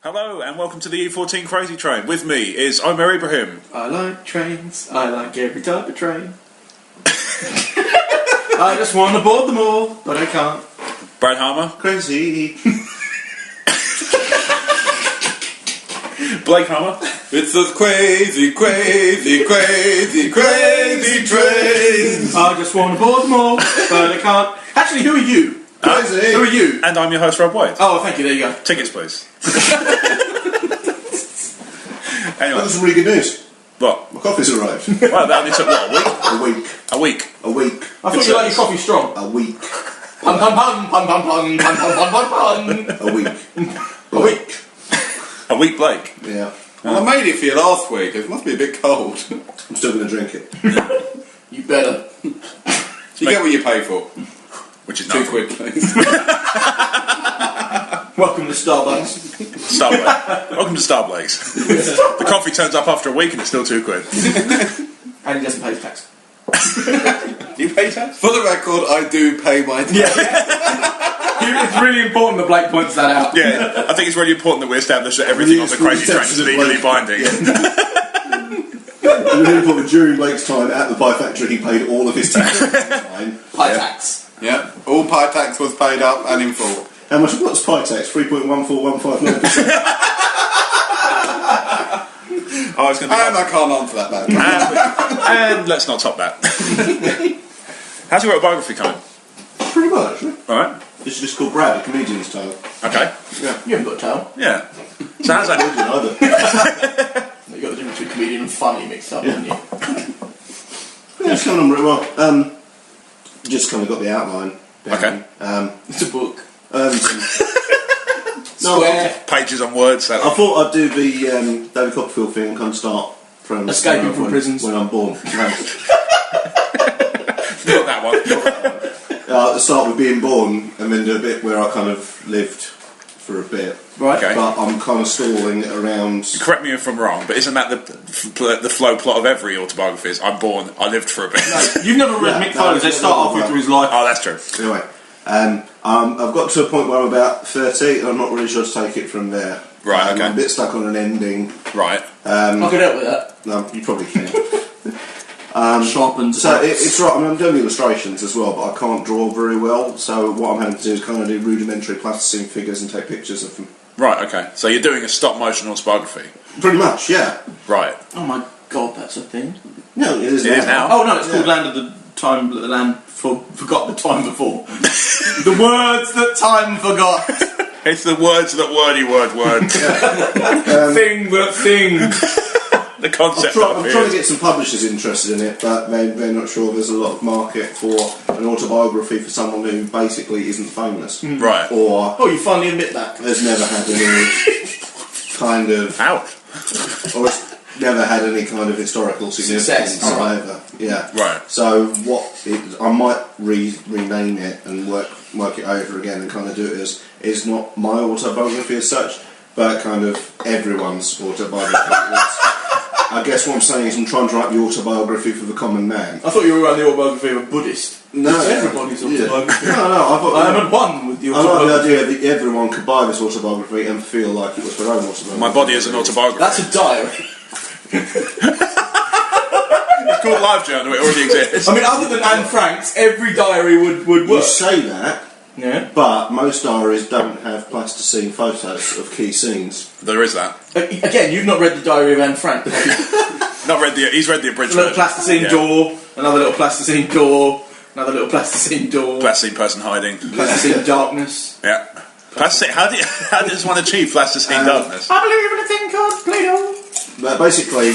Hello and welcome to the E14 Crazy Train. With me is Omer Ibrahim. I like trains. I like every type of train. I just want to board them all, but I can't. Brad Harmer. Crazy. Blake Harmer. It's a crazy, crazy, crazy, crazy train. I just want to board them all, but I can't. Actually, who are you? Crazy. Who are you? And I'm your host, Rob White. Oh, thank you. There you go. Tickets, please. Anyway. That's some really good news. What? My coffee's arrived. Well, that only took what, a week? A week. A week. A week. I thought you like your coffee strong. A week. Pun pun pun pun pun pun pun pun pun pun. A week. A week. A week, Blake. Yeah. Well, I made it for you last week. It must be a bit cold. I'm still going to drink it. You better. You get what you pay for. Which is £2, nothing. please. Welcome to Starbucks. Starblake. Welcome to Starblake's. The coffee turns up after a week and it's still £2. And he doesn't pay his tax. Do you pay tax? For the record, I do pay my tax. It's really important that Blake points that out. Yeah, I think it's really important that we establish that everything on the Crazy Train is legally binding. Really important, during Blake's time at the pie factory, he paid all of his tax. Pie tax. Yeah, all pie tax was paid up and in full. How much? What's pie tax? 3.14159%. Oh, it's going to be. And I can't answer that bad. And let's not top that. How's your autobiography coming? Pretty much. Alright. It's just called Brad, a comedian's tale. Okay. Yeah. You haven't got a towel. Yeah. So how's that? Either. You got the difference between comedian and funny mixed up, haven't you? Yeah, it's coming on really well. Just kind of got the outline down. Okay. It's a book. No, Pages on words. I thought I'd do the David Copperfield thing and kind of start from Escaping from prisons. when I'm born. No. Not that one. Start with being born and then do a bit where I kind of lived for a bit. Right. Okay. But I'm kind of stalling around. Correct me if I'm wrong, but isn't that the flow plot of every autobiography? Is I'm born, I lived for a bit. No, you've never read Mick Foley's. They start off with his life. Oh, that's true. Anyway, I've got to a point where I'm about 30 and I'm not really sure to take it from there. Right, okay. I'm a bit stuck on an ending. Right. I could help with that. No, you probably can. Sharpened. So it's right. I mean, I'm doing illustrations as well, but I can't draw very well. So what I'm having to do is kind of do rudimentary plasticine figures and take pictures of them. Right, okay. So you're doing a stop motion autobiography? Pretty much, yeah. Right. Oh my god, that's a thing. No, it is It is now. Oh no, it's called Land of the Time that the Land forgot the time before. The words that time forgot. It's the words that wordy word. Thing that thing. The concept I'm trying to get some publishers interested in it, but they're not sure there's a lot of market for an autobiography for someone who basically isn't famous. Right. Or Oh, you finally admit that. has never had any kind of... Ouch. Or has never had any kind of historical significance Success. either. Yeah. Right. So I might rename it and work it over again and kind of do it as it's not my autobiography as such, but kind of everyone's autobiography. I guess what I'm saying is I'm trying to write the autobiography for the common man. I thought you were writing the autobiography of a Buddhist. No. It's everybody's autobiography. Yeah. No, I thought... I haven't one with the I like autobiography. the idea that everyone could buy this autobiography and feel like it was their own autobiography. My body is an autobiography. That's a diary. It's called LiveJournal, it already exists. I mean, other than Anne Frank's, every diary would You work. say that, Yeah. but most diaries don't have plasticine photos of key scenes. There is that. Again, you've not read the diary of Anne Frank. Not read he's read the abridged A little version. plasticine Yeah. door, another little plasticine door, another little plasticine door, Plasticine person hiding. plasticine darkness. Yeah. Plasticine, how does one achieve plasticine darkness? I believe in a thing called Play-Doh. But basically,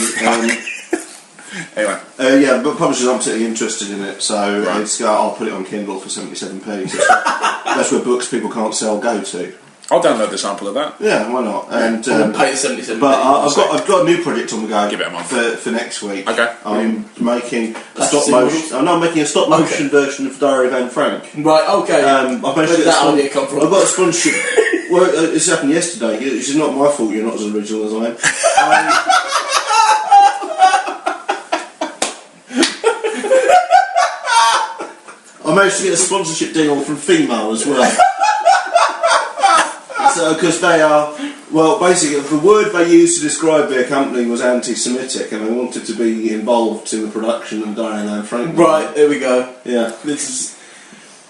Anyway. yeah, but publishers aren't particularly interested in it, so Right. I'll put it on Kindle for 77p. So that's where books people can't sell go to. I'll download the sample of that. Yeah, why not? And I wouldn't pay the 77. but I've got a new project on the go. Give it a month. for next week. Okay. I'm making a Plasticine stop motion. models? I'm not making a stop motion version of Diary of Anne Frank. Right, okay. I've managed Where to did get that idea come from? I've got a sponsorship. Well, this happened yesterday. It's not my fault you're not as original as I am. I managed to get a sponsorship deal from Female as well. So, because they are Well, basically, the word they used to describe their company was anti-Semitic, and they wanted to be involved in the production of Diane Anne Frank. Right, there we go. Yeah. This is.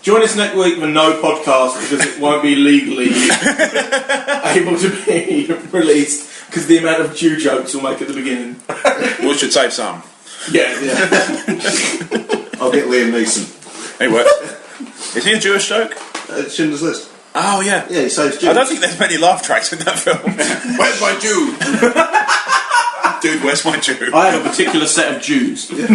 Join us next week for no podcast because it won't be legally able to be released because the amount of Jew jokes we'll make at the beginning. We should save some. Yeah. I'll get Liam Neeson. Anyway, is he a Jewish joke? Schindler's List. Oh yeah. Yeah, he saves Jews. I don't think there's many laugh tracks in that film. Where's my Jew? Dude, where's my Jew? I have a particular set of Jews. Yeah,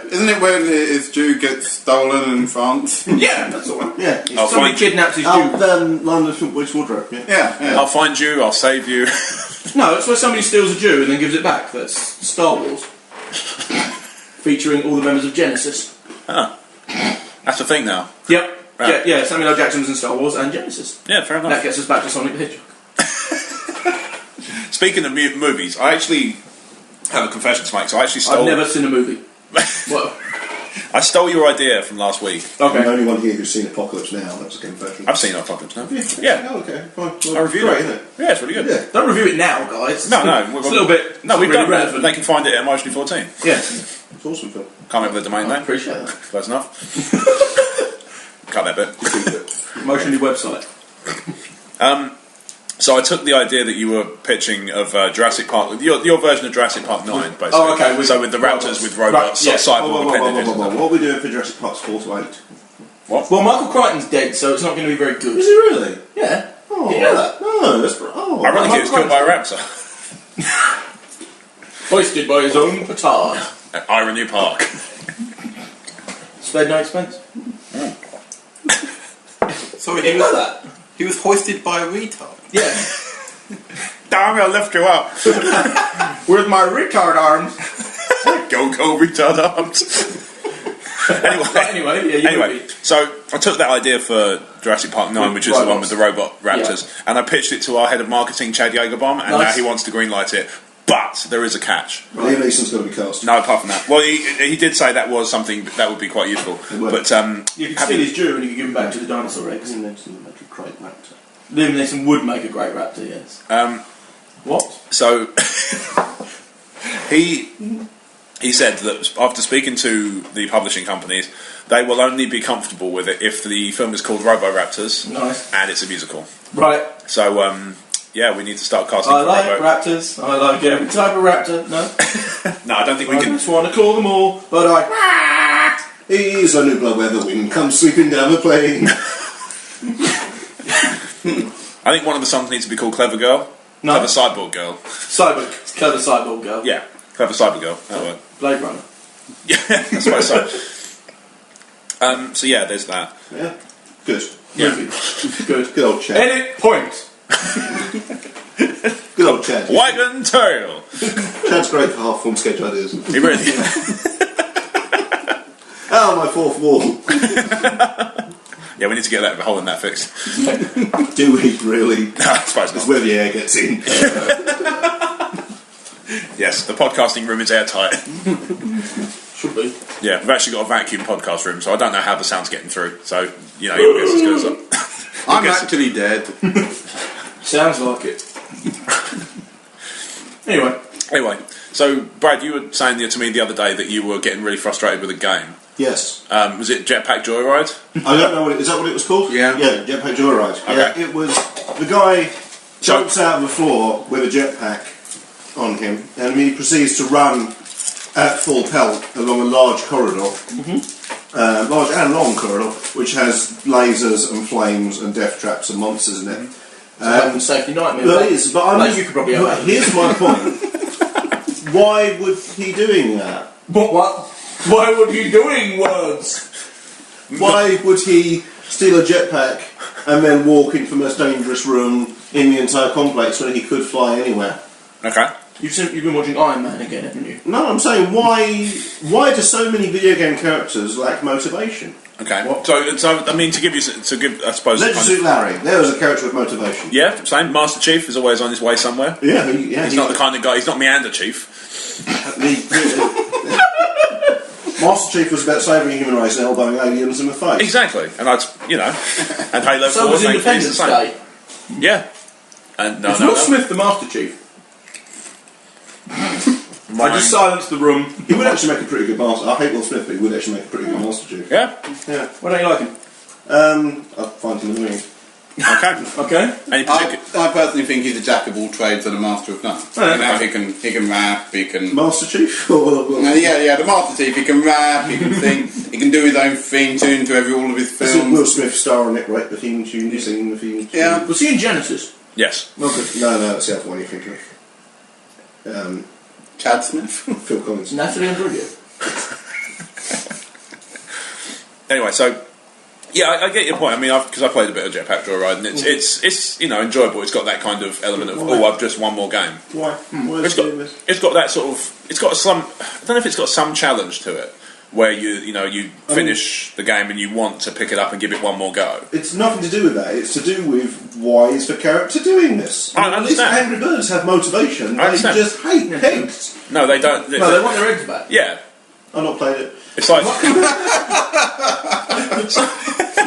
isn't it when his Jew gets stolen in France? Yeah, that's the one. Yeah. I'll Somebody find kidnaps his Jew. London Witch Wardrobe. Yeah. I'll find you. I'll save you. No, it's where somebody steals a Jew and then gives it back. That's Star Wars. Featuring all the members of Genesis. That's the thing now. Yep. Right. Yeah, Samuel L. Jackson was in Star Wars and Genesis. Yeah, fair enough. That gets us back to Sonic the Hedgehog. Speaking of movies, I actually have a confession to make. So I actually stole. I've never seen a movie. What? I stole your idea from last week. I'm the Okay. only one here who's seen Apocalypse Now. That's a confession. I've seen Apocalypse Now. Yeah. Oh, okay. Fine. Well, I reviewed great, it. isn't it? Yeah, it's really good. Yeah. Don't review it now, guys. No, It's a little bit. No, we've really done relevant. They can find it at E14. Yeah. It's an awesome film. Can't remember the domain I name. appreciate that. Close enough. Cut that bit. Promotion of your website. So I took the idea that you were pitching of Jurassic Park, your version of Jurassic Park 9, basically. Oh, okay. So with the raptors, with robots, Right, yeah. cyborg appendages. What are we doing for Jurassic Park's 4 to 8? Well, Michael Crichton's dead, so it's not going to be very good. Is he really? Yeah. Oh, You know that? No, that's... Oh. Ironically, he was killed by a raptor. Hoisted by his own petard. At Irony Park. Spared no expense. Sorry, You know that? he was hoisted by a retard. Yeah. Damn it, I'll lift you up. With my retard arms. Go, retard arms. Anyway, yeah, you Anyway, so I took that idea for Jurassic Park 9, which is the one with the robot raptors, and I pitched it to our head of marketing, Chad Jagerbaum, and now he wants to greenlight it. But there is a catch. Liam Neeson's got to be cast. No, apart from that. Well, he did say that was something that would be quite useful. But you could steal his Jew and you could give him back to the dinosaur eggs. Liam Neeson would make a great actor. Liam Neeson would make a great raptor, yes. What? So he said that after speaking to the publishing companies, they will only be comfortable with it if the film is called RoboRaptors. Nice. And it's a musical. Right. So yeah, we need to start casting I for like Robo. raptors. I like every type of raptor. No? No, I don't think we I can. just want to call them all, but I... He's a new blow where the wind comes sweeping down the plain. I think one of the songs needs to be called Clever Girl. No. Clever Cyborg Girl. Cyborg. It's clever cyborg girl. Yeah, Clever Cyborg Girl. That'll work. Blade Runner. Yeah, I suppose so. So yeah, there's that. Yeah. Good. Yeah. Movie. Good. Good old Chad. Edit point. Good old Chad. Wagon Tail. Chad's great for half-form sketch ideas. He really is. Oh, my fourth wall. Yeah, we need to get that hole in that fixed. Do we really? No, I suppose It's not. where the air gets in. Yes, the podcasting room is airtight. Should be. Yeah, we've actually got a vacuum podcast room, so I don't know how the sound's getting through. So, you know, your guess is good as I'm actually dead. Sounds like it. Anyway, so Brad, you were saying to me the other day that you were getting really frustrated with a game. Yes. Was it Jetpack Joyride? I don't know is that what it was called? Yeah. Yeah, Jetpack Joyride. Okay. Yeah, it was the guy jumps out of the floor with a jetpack on him, and he proceeds to run at full pelt along a large corridor, large and long corridor, which has lasers and flames and death traps and monsters in it. Safety nightmare. But it is. But Like you could probably have that. here's my point. Why would he doing that? What? Why would you doing words? Why would he steal a jetpack and then walk into the most dangerous room in the entire complex when he could fly anywhere? Okay. You've been watching Iron Man again, haven't you? No, I'm saying why do so many video game characters lack motivation? Okay. So I mean, to give, I suppose. Leisure Suit Larry, there was a character with motivation. Yeah, same. Master Chief is always on his way somewhere. Yeah, He's not the kind of guy. He's not Meander Chief. Master Chief was about saving the human race and elbowing aliens in the face. Exactly, and and Halo So 4 was thankfully is the Independence same. Day. Yeah, And Is Will Smith the Master Chief? I just silenced the room. He would actually make a pretty good Master. I hate Will Smith, but he would actually make a pretty good Master Chief. Yeah? Yeah. Why don't you like him? I find him annoying. Okay. Any particular... I personally think he's a jack of all trades and a master of none. He can rap, he can... Master Chief? Yeah, the Master Chief. He can rap, he can sing, he can do his own theme tune to all of his This is films. Will Smith star on it, right? The theme tune, you sing the theme tune. Yeah. Was he in Genesis? Yes. No, that's the other one you're thinking of. Chad Smith. Phil Collins. Natalie Imbruglia. Anyway, so... Yeah, I get your point. I mean, because I played a bit of Jetpack Joyride, and it's enjoyable. It's got that kind of element of I've just one more game. Why? Why It's got that sort of. It's got some. I don't know if it's got some challenge to it, where you finish the game and you want to pick it up and give it one more go. It's nothing to do with that. It's to do with why is the character doing this. I understand. These Angry Birds have motivation. I understand. They just hate pigs. No, they don't. No, they want their eggs back. Yeah, I've not played it. it's like.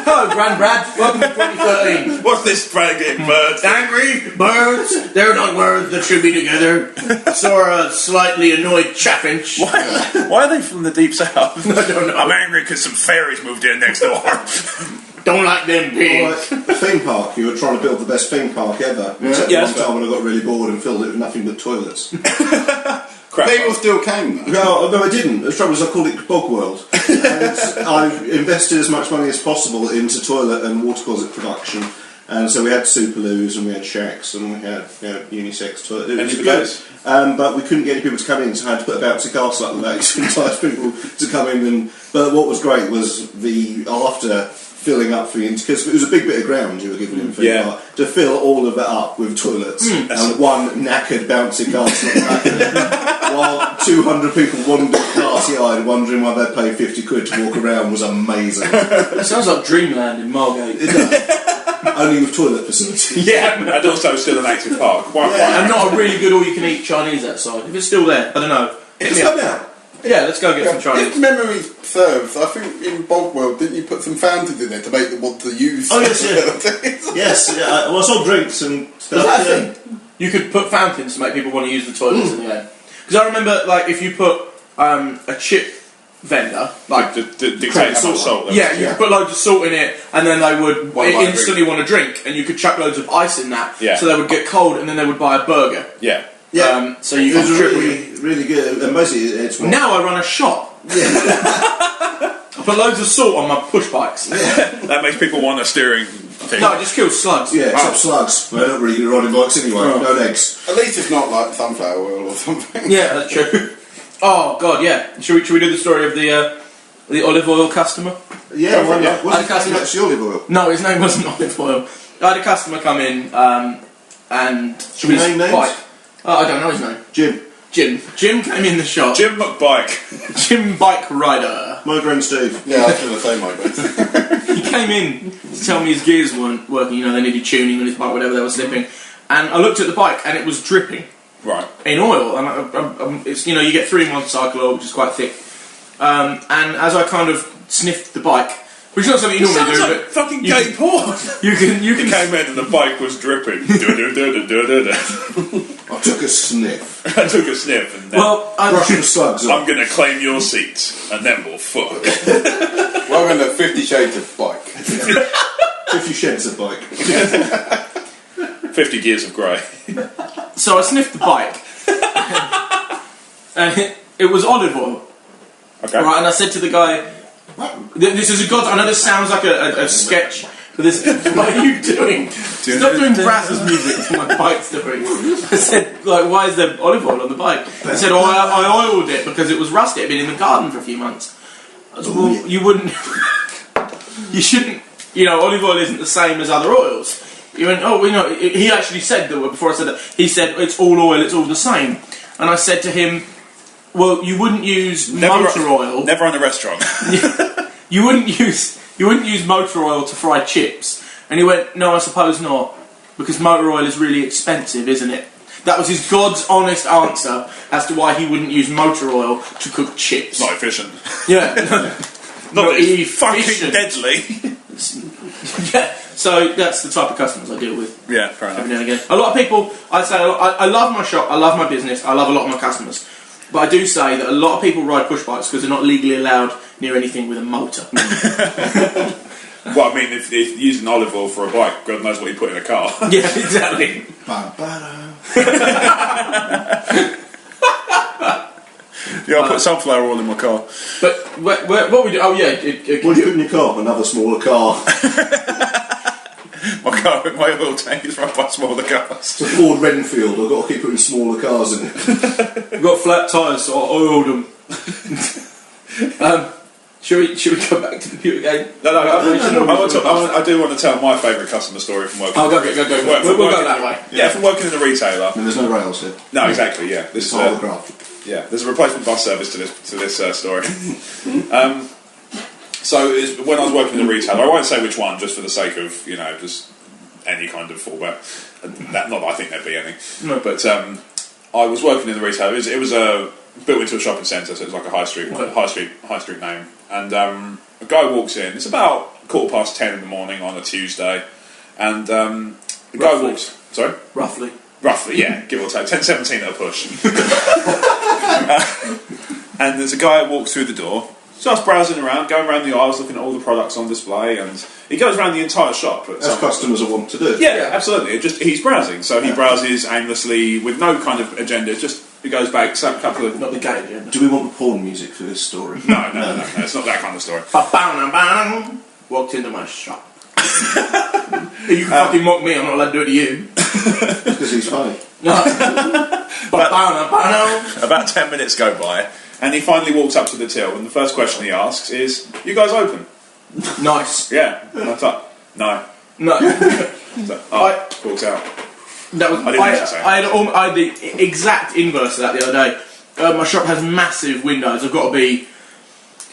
Hello, Grand Brad. Welcome to 2013. What's this dragging bird? Angry birds. They're not words that should be together. Saw a slightly annoyed chaffinch. Why are they from the deep south? I don't know. I'm angry because some fairies moved in next door. Don't like them pigs. Like a theme park, you were trying to build the best theme park ever. Except Yeah, one time when I got really bored and filled it with nothing but toilets. People still came though. No, I didn't. The trouble is I called it Bogworld. And I invested as much money as possible into toilet and water closet production. And so we had Superloos and we had shacks and we had unisex toilet. It was good. But we couldn't get any people to come in, so I had to put a bouncy castle up the back to entice people to come in. But what was great was the after filling up because it was a big bit of ground you were given in theme park, to fill all of it up with toilets and one knackered bouncy castle at the back of it, while 200 people wandered glassy-eyed wondering why they'd pay 50 quid to walk around was amazing. That sounds like Dreamland in Margate. Only with toilet facilities. Yeah, and also still an active park. And not a really good all-you-can-eat Chinese outside. If it's still there, I don't know. It's come out. Yeah, let's go get some Chinese. If memory serves, I think in Bogworld, didn't you put some fountains in there to make them want to use? Oh yes, yes. Well, I saw drinks and stuff. Was that a thing? You could put fountains to make people want to use the toilets in the game. Because I remember, like, if you put a chip vendor, like dictate how much salt. Yeah, you could put loads of salt in it, and then they would instantly want to drink, and you could chuck loads of ice in that, so they would get cold, and then they would buy a burger. Yeah. Yeah. So you it was really good. And mostly it's now I run a shop. Yeah. I put loads of salt on my push bikes. That makes people want a steering thing. No, it just kills slugs. Yeah, except slugs. They're not really good riding bikes anyway. No legs. At least it's not like sunflower oil or something. Yeah, that's true. Oh god, yeah. Should we do the story of the olive oil customer? Yeah, why not? Was his name actually olive oil? No, his name wasn't olive oil. I had a customer come in and should we name names? Bike. Oh, I don't know his name. Jim came in the shop. Jim McBike. Jim Bike Rider. Migraine Steve. Yeah, I was going to say Migraine. He came in to tell me his gears weren't working, they needed tuning on his bike, whatever, they were slipping. And I looked at the bike and it was dripping. Right. In oil. And it's, you get 3-in-1 cycle oil, which is quite thick. And as I kind of sniffed the bike, which is not something you normally do, like but fucking gay porn. You can. Came in and the bike was dripping. I took a sniff. I took a sniff and then brushing the slugs I'm going to claim your seat and then we'll fuck. Welcome to 50 Shades of Bike. 50 Shades of Bike. 50 Gears of Grey. So I sniffed the bike, and it was olive oil. Okay. Right, and I said to the guy, "This is a god." I know this sounds like a sketch, but this. What are you doing? Stop doing Brazzers music to my bike's doing. I said, why is there olive oil on the bike? He said, I oiled it because it was rusty. It had been in the garden for a few months. I said, well, you wouldn't. You shouldn't. Olive oil isn't the same as other oils. He went, he actually said that, before I said that, he said, it's all oil, it's all the same. And I said to him, well, you wouldn't use motor oil. Never in a restaurant. You wouldn't use motor oil to fry chips. And he went, no, I suppose not, because motor oil is really expensive, isn't it? That was his God's honest answer as to why he wouldn't use motor oil to cook chips. Not efficient. Yeah. Not efficient. Fucking deadly. Yeah. So that's the type of customers I deal with. Yeah, fair enough. Every now and again. A lot of people, I'd say, I love my shop, I love my business, I love a lot of my customers. But I do say that a lot of people ride push bikes because they're not legally allowed near anything with a motor. Well, I mean, if you're using olive oil for a bike, God knows what you put in a car. Yeah, exactly. Yeah, I'll put sunflower oil in my car. But what we do? Oh yeah, What do you put in your car? Another smaller car. My oil tank is run by smaller cars. It's a Ford Renfield. I've got to keep putting smaller cars in it. We've got flat tyres, so I oiled them. Should we go back to the computer game? No. I do want to tell my favourite customer story from working. Oh, go. We'll go that way. Yeah, from working in a retailer. And there's no rails here. No, exactly. Yeah, this is holograph. Yeah, there's a replacement bus service to this story. So when I was working in a retailer, I won't say which one, just for the sake of just any kind of fallback. Not that I think there'd be any. No. But I was working in the retailer. It was built into a shopping centre, so it was like a high street name. And a guy walks in. It's about 10:15 in the morning on a Tuesday, and the guy walks. Sorry, roughly, yeah, give or take 10:17 at a push. And there's a guy who walks through the door. Starts browsing around, going around the aisles, looking at all the products on display, and he goes around the entire shop. As customers are wont to do. Yeah, absolutely. He's browsing, so he browses aimlessly with no kind of agenda. He goes back, a couple of. Not the gay agenda. Do we want the porn music for this story? No, it's not that kind of story. Walked into my shop. You can fucking mock me. I'm not allowed to do it to you. Because he's funny. No. About 10 minutes go by. And he finally walks up to the till, and the first question he asks is, "You guys open?" Nice. Yeah. I thought, no. So, walks out. That was. I had the exact inverse of that the other day. My shop has massive windows. I've got to be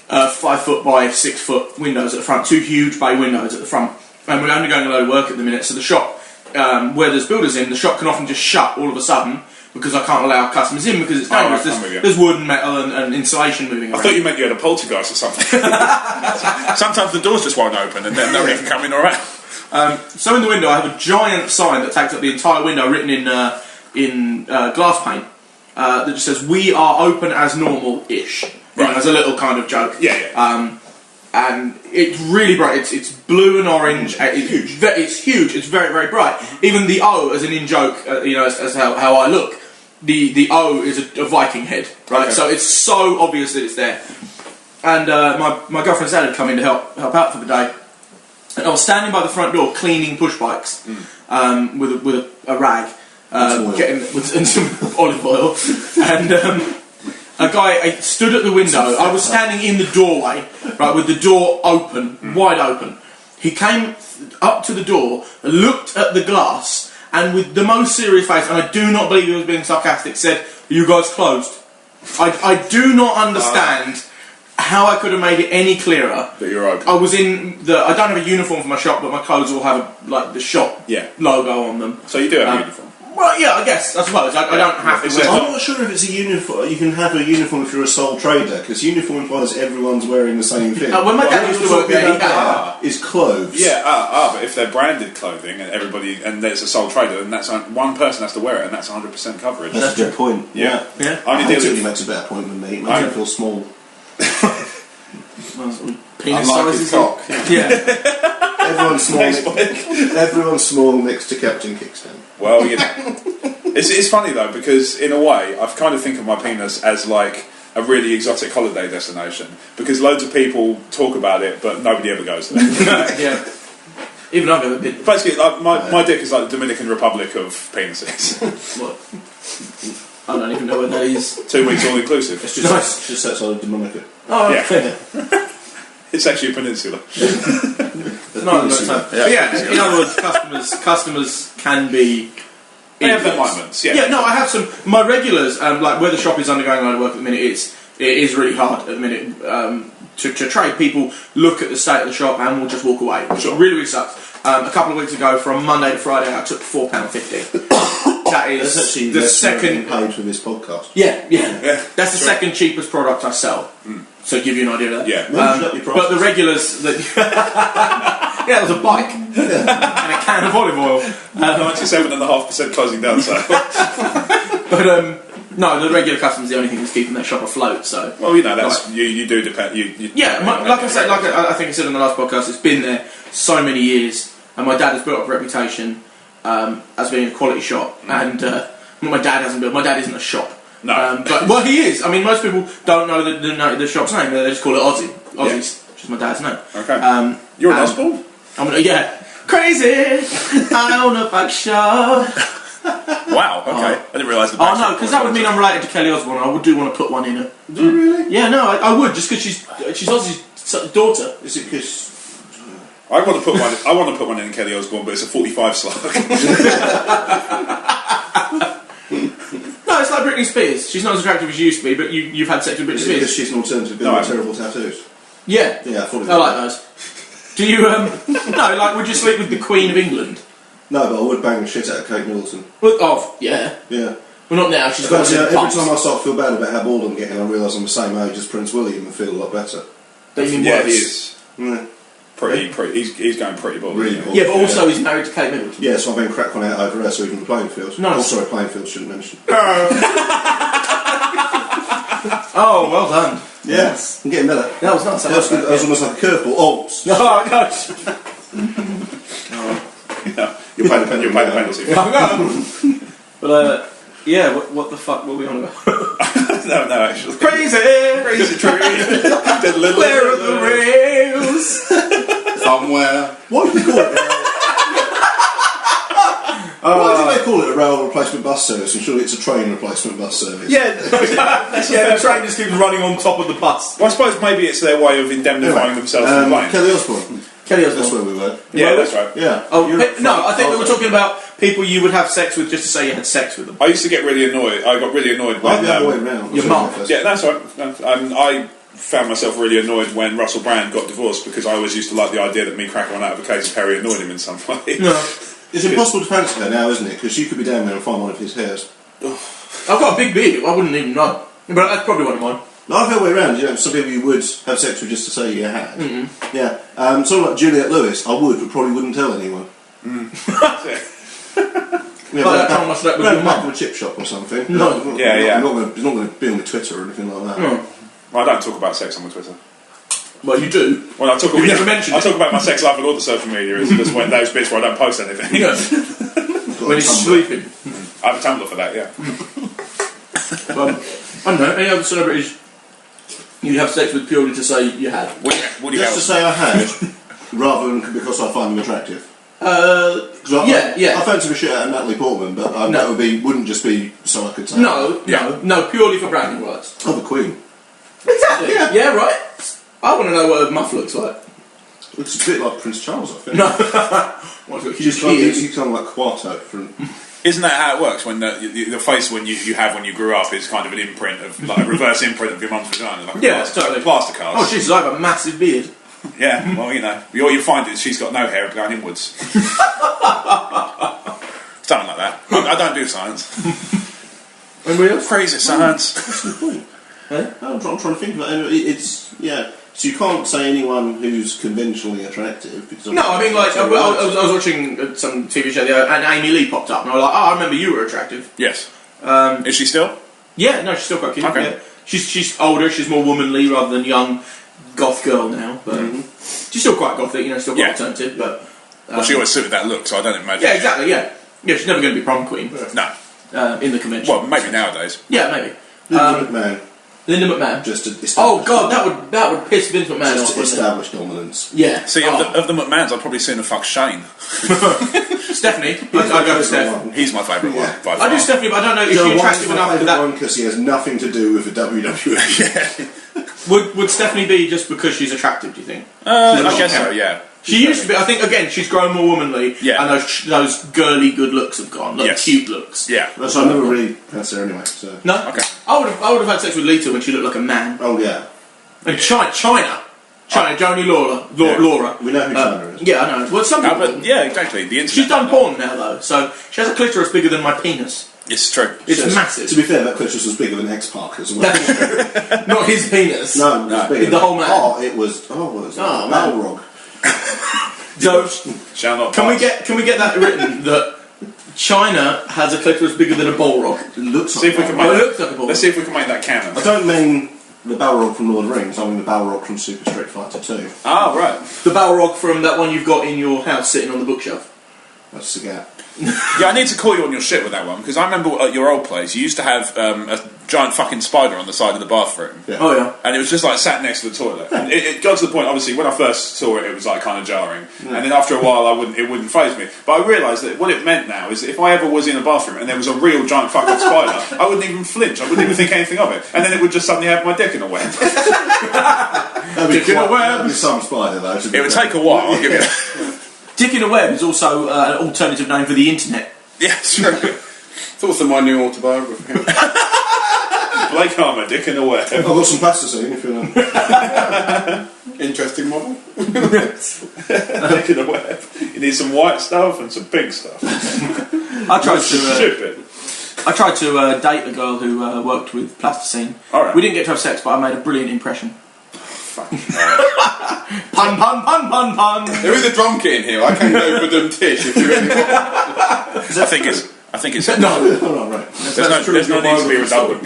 5 foot by 6 foot windows at the front. 2 huge bay windows at the front. And we're undergoing a load of work at the minute. So the shop, where there's builders in, the shop can often just shut all of a sudden. Because I can't allow customers in because it's dangerous. There's wood and metal and insulation moving around. I thought you meant you had a poltergeist or something. Sometimes the doors just won't open and then nobody can come in or out. So in the window I have a giant sign that takes up the entire window written in glass paint that just says, "We are open as normal-ish." Right. As a little kind of joke. Yeah. And it's really bright. It's blue and orange. It's huge. It's very, very bright. Even the O, as an in-joke, as how I look, the O is a Viking head, right? Okay. So it's so obvious that it's there. And my girlfriend's dad had come in to help out for the day. And I was standing by the front door cleaning push bikes with a rag, and some olive oil, and. A guy stood at the window. I was standing in the doorway, right, with the door open, wide open. He came up to the door, looked at the glass, and with the most serious face, and I do not believe he was being sarcastic, said, "Are you guys closed?" I do not understand how I could have made it any clearer. That you're open. I was in I don't have a uniform for my shop, but my clothes all have the shop logo on them. So you do have a uniform? Well, yeah, I suppose. I don't have to wear. I'm not sure if it's a uniform. You can have a uniform if you're a sole trader, because uniform implies everyone's wearing the same thing. When my dad used to work there, is clothes. Yeah, but if they're branded clothing and there's a sole trader, then that's one person has to wear it, and that's 100% coverage. That's a good point. Yeah. I think makes a better point than me. It makes me feel small. Penis sizes. Cock. Yeah. Everyone's small next to Captain Kickstand. Well, it's funny though, because in a way I've kind of think of my penis as like a really exotic holiday destination, because loads of people talk about it but nobody ever goes there. Yeah. Even I've never been. Basically, my dick is like the Dominican Republic of penises. What? I don't even know what that is. 2 weeks all inclusive. It's just outside of Dominica. Oh, yeah. It's actually a peninsula. In other words, customers can be. They have their moments. Yeah. Yeah. No, I have some. My regulars, like where the shop is undergoing a lot of work at the minute, it is really hard at the minute to trade. People look at the state of the shop and will just walk away. Which really, really sucks. A couple of weeks ago, from Monday to Friday, I took £4.50. That is That's actually the less than I'm second. getting paid for this podcast. Yeah. Yeah, That's the second cheapest product I sell. So give you an idea of that. Yeah. But the regulars that yeah, it was a bike and a can of olive oil. 97.5% closing down sale. But no, the regular customer's the only thing that's keeping their shop afloat. So Well, that's you do depend. like I said, I think I said on the last podcast, it's been there so many years, and my dad has built up a reputation as being a quality shop, and my dad hasn't built. My dad isn't a shop. No. But he is. I mean, most people don't know the shop's name. They just call it Aussie. Aussie's, which is my dad's name. Okay. You're an Osborne? Crazy. I own a bike shop. Wow. Okay. I didn't realise the. Oh no, because that would mean I'm related to Kelly Osborne. I would do want to put one in her. Do you really? Yeah, no, I would just because she's Aussie's daughter. Is it because... I want to put one in Kelly Osborne, but it's a 45 slug. No, it's like Britney Spears. She's not as attractive as she used to be, but you've had sex with Britney Is it because Spears. she's an alternative girl with terrible tattoos? Yeah. Yeah, I thought it I like those. Do you, no, like, would you sleep with the Queen of England? No, but I would bang the shit out of Kate Middleton. Well, yeah. Yeah. Well, not now, she's got Because, every pumps. time I start to feel bad about how bald I'm getting, I realise I'm the same age as Prince William and feel a lot better. Don't you mean Yeah, worse? he is. Yeah. Pretty. He's going pretty bald. Really isn't he? bald. Yeah, but also he's married to Kate Middleton. Yeah, so I've been crack one out over there, so even the playing field. No. Oh, sorry, playing field shouldn't mention. Oh, well done. Yes. I'm getting better. That was nice. That was almost like a curveball. Oh, Oh, gosh. You're paying the penalty. But, yeah, what the fuck were we on about? No, actually. Crazy tree. Where are the rails? Somewhere. what do we call it? Why do they call it a rail replacement bus service? And surely it's a train replacement bus service. Yeah, the train just keeps running on top of the bus. Well, I suppose maybe it's their way of indemnifying themselves from the plane. Kelly Osborne. Kelly That's Osborne. where we were. Yeah, that's right. Yeah. Oh, no, I think we were talking about people you would have sex with just to say you had sex with them. I used to get really annoyed. I got really annoyed I'm when. the other way round. Your mum. Yeah, that's right. No, I found myself really annoyed when Russell Brand got divorced because I always used to like the idea that me cracking one out of a case of Perry annoyed him in some way. No. It's impossible to fancy her now, isn't it? Because you could be down there and find one of his hairs. I've got a big beard, I wouldn't even know. But that's probably one of mine. No, I've the other way around. Some people you would have sex with just to say you had. Mm-hmm. Yeah. Someone like Juliette Lewis, I would, but probably wouldn't tell anyone. Yeah, Like that time I slept with your back mum. in a chip shop or something. No. Yeah. He's not going to be on the Twitter or anything like that. No. Well, I don't talk about sex on my Twitter. Well, you do. Well, I talk You've never mentioned I it. talk about my sex life on all the social media. It's just when those bits where I don't post anything. Yeah. When he's sleeping. I have a Tumblr for that, yeah. I don't know, any other celebrities you'd have sex with purely to say you had? Woody Just to say I had, rather than because I find them attractive. Yeah. I fancy the shit out of Natalie Portman, but that wouldn't just be so I could say. No, purely for bragging rights. Oh, the Queen. Exactly. Yeah, right. I want to know what a muff looks like. It's a bit like Prince Charles, I think. No. Well, He's kind of like Quarto from... Isn't that how it works? When the face when you have when you grew up is kind of an imprint of like a reverse imprint of your mum's vagina, like totally. plaster cast. Oh, Jesus, I have a massive beard. Yeah, well, what you find is she's got no hair going inwards. Something like that. I don't do science. Anybody else? Crazy science. That's the point. I'm trying to think about it. So you can't say anyone who's conventionally attractive. Because No, I mean, like, I was watching some TV show the other, and Amy Lee popped up, and I was like, oh, I remember you were attractive. Yes. Is she still? Yeah, no, she's still quite cute. Okay. Yeah. She's older, she's more womanly rather than young goth girl now, but she's still quite gothic, still quite alternative, but... well, she always suited that look, so I don't imagine... Yeah, exactly, yeah. Yeah, she's never going to be prom queen. No. In the convention. Well, maybe nowadays. Yeah, maybe. Linda McMahon. Linda McMahon. Just to establish. Oh god, that would piss Vince McMahon Just off. to establish dominance. Yeah. See, of the McMahons, I'd probably seen her fuck Shane. Stephanie. I'd go with Steph. He's my favourite one. By I far. do Stephanie, but I don't know if she's attractive enough for that. Because he has nothing to do with the WWE. Would Stephanie be just because she's attractive, do you think? I guess so, yeah. She used to be. I think again she's grown more womanly, and those girly good looks have gone, cute looks. Yeah. So I never really fancied her anyway. So. No. Okay. I would have had sex with Lita when she looked like a man. Oh yeah. And China. China, Joni Laura. We know who China is. Yeah, I know. Well, some people. But, yeah, exactly. The internet. She's done porn now, though, so she has a clitoris bigger than my penis. It's true. It's massive. To be fair, that clitoris was bigger than X-Pac as well. Not his penis. No, it was bigger. The whole man. Oh, it was. Oh, what was it? Balrog. So, shall not. Can we get that written that China has a clitoris bigger than a Balrog? It looks See like if we can Balrog. make It looks like a Balrog. Let's see if we can make that canon. I don't mean the Balrog from Lord of the Rings. I mean the Balrog from Super Street Fighter 2. Ah, right. The Balrog from that one you've got in your house sitting on the bookshelf. That's the gap. Yeah, I need to call you on your shit with that one because I remember at your old place you used to have a giant fucking spider on the side of the bathroom. Yeah. Oh yeah. And it was just like sat next to the toilet. And it got to the point, obviously, when I first saw it, it was like kind of jarring. And then after a while, it wouldn't faze me. But I realised that what it meant now is that if I ever was in a bathroom and there was a real giant fucking spider, I wouldn't even flinch. I wouldn't even think anything of it. And then it would just suddenly have my dick in a web. Dick in a web. That'd be some spider though. It would take a while. I'll give you that. Dick in a web is also an alternative name for the internet. Yeah, it's true. It's also my new autobiography. Blake Harmer, Dick in a web. I've got some plasticine if you know. Interesting model. Dick in a web. You need some white stuff and some pink stuff. I tried to date a girl who worked with plasticine. All right. We didn't get to have sex, but I made a brilliant impression. Pun, pun, pun, pun, pun. There is a drum kit in here. I can go for them tish if you really want. I think it's No, right. There's no need to be redundant.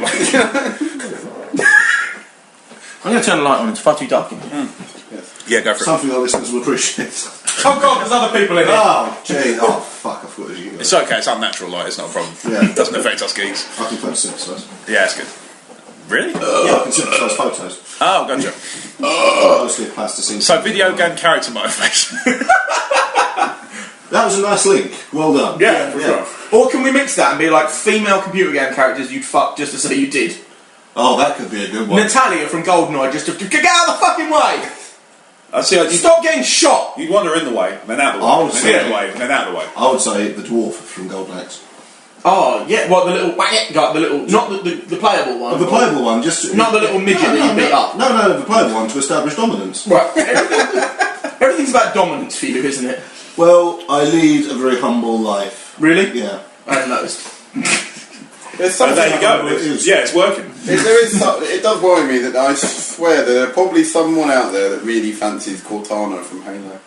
I'm going to turn the light on. It's far too dark in here. Yeah, go for it. Something our listeners will appreciate. Oh god, there's other people in here. Oh, gee. Oh, fuck, I thought it was you guys. It's okay. It's unnatural light. It's not a problem. Yeah. It doesn't affect us geeks. I can photosynthesize. Yeah, it's good. Really? Yeah, I can synthesize photos. Oh, gotcha. Mostly plasticine. So, video game character motivation. That was a nice link. Well done. Yeah, for sure. Or can we mix that and be like female computer game characters you'd fuck just to say you did? Oh, that could be a good one. Natalia from GoldenEye just to get out of the fucking way! Stop getting shot! You'd wander in the way, and then out the way, Oh, and then in the way, and then out the way. I would say the dwarf from Golden Axe. Oh, yeah, what, the little not the playable one. The playable one, just... Not the little midget that you beat up. No, the playable one to establish dominance. Right. Everything's about dominance for you, isn't it? Well, I lead a very humble life. Really? Yeah. I hadn't noticed. There's something. There you go. It is. Yeah, it's working. It does worry me that I swear that there's probably someone out there that really fancies Cortana from Halo.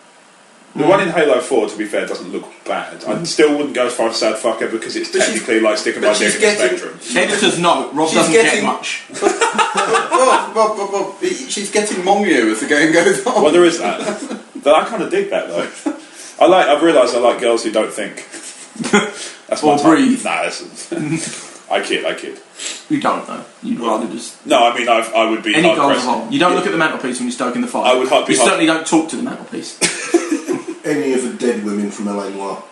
The one in Halo 4, to be fair, doesn't look bad. I still wouldn't go as far as sad fucker because it's technically like sticking my dick in the spectrum. Editors know. Rob doesn't get much. Well, she's getting Mongu as the game goes on. Well, there is that. But I kind of dig that though. I've realised I like girls who don't think. That's or my breathe. Nah, I kid. You don't know. You'd rather just... No, I mean, I would be Any hard goals pressed. hole. You don't look at the mantelpiece when you're stoking the fire. I would be You certainly don't talk to the mantelpiece. Any of the dead women from LA Noire.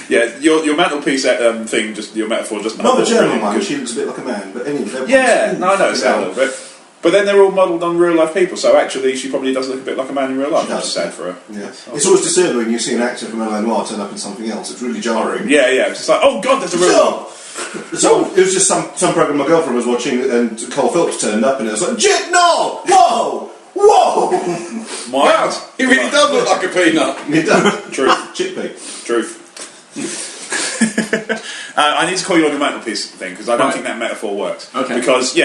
Yeah, your mantelpiece thing, just your metaphor, just Not the German one, she looks a bit like a man, but anyway. Yeah, no, I know it's that a little bit. But then they're all modelled on real life people, so actually she probably does look a bit like a man in real life, which is sad for her. Yeah. It's always disturbing when you see an actor from LA Noire turn up in something else. It's really jarring. Yeah, it's just like, oh god, there's a real one. So it was just some program my girlfriend was watching, and Cole Phillips turned up, and it was like, Jet, no! Whoa! Wow, he really does look like a peanut. He does. Truth. Chickpea. Truth. I need to call you on your mantelpiece thing because I don't think that metaphor works. Okay. Because you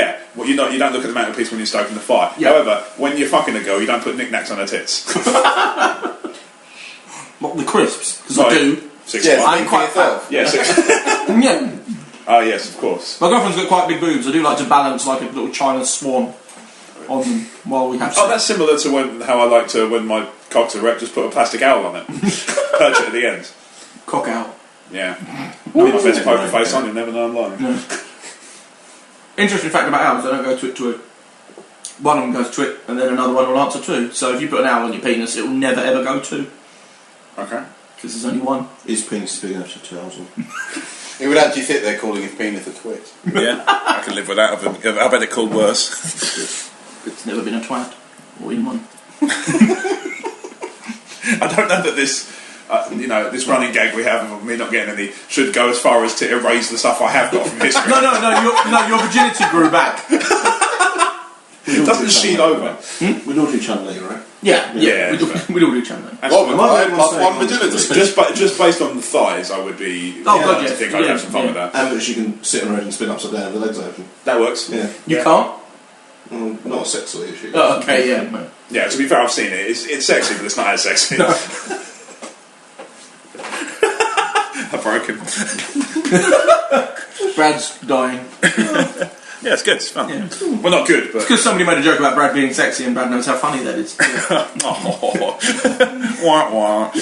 don't look at the mantelpiece when you're stoking the fire. Yeah. However, when you're fucking a girl, you don't put knickknacks on her tits. What, the crisps? Because Right. I do. 6 Yes, one. I'm quite fat. Yeah, 6. Yeah. Oh yes, of course. My girlfriend's got quite big boobs. I do like to balance like a little China swan on them while we have sex. Oh, that's similar to how I like to when my cock's erect, just put a plastic owl on it, perch it at the end. Cock out. Yeah. My best poker face on, you'll never know I'm lying. No. Interesting fact about owls, they don't go twit twit. One of them goes twit and then another one will answer too. So if you put an owl on your penis, it will never ever go two. Okay. Because there's only one. His penis is big enough to tell him. He would actually sit there calling his penis a twit. Yeah, I can live with that. I bet it called worse. It's never been a twat. Or in one. I don't know that this... this running gag we have of me not getting any should go as far as to erase the stuff I have got from history. No, your virginity grew back. It doesn't sheet over. We'd all do Chun-Li, right? Yeah. Yeah. We'd all do Chun-Li. Well, I had +1 vigilance. Just based on the thighs, I would be. Oh, God, I yes. think I'd have some fun with that. And that she can sit on her head and spin upside down with the legs open. That works. Yeah. You can't? Not sexily, is she? Oh, okay, yeah. Yeah, to be fair, I've seen it. It's sexy, but it's not as sexy. No. I'm broken. Brad's dying. Yeah, it's good. It's fun. Yeah. Well, not good, but. Because somebody made a joke about Brad being sexy and Brad knows how funny that is. Oh. Wah, wah.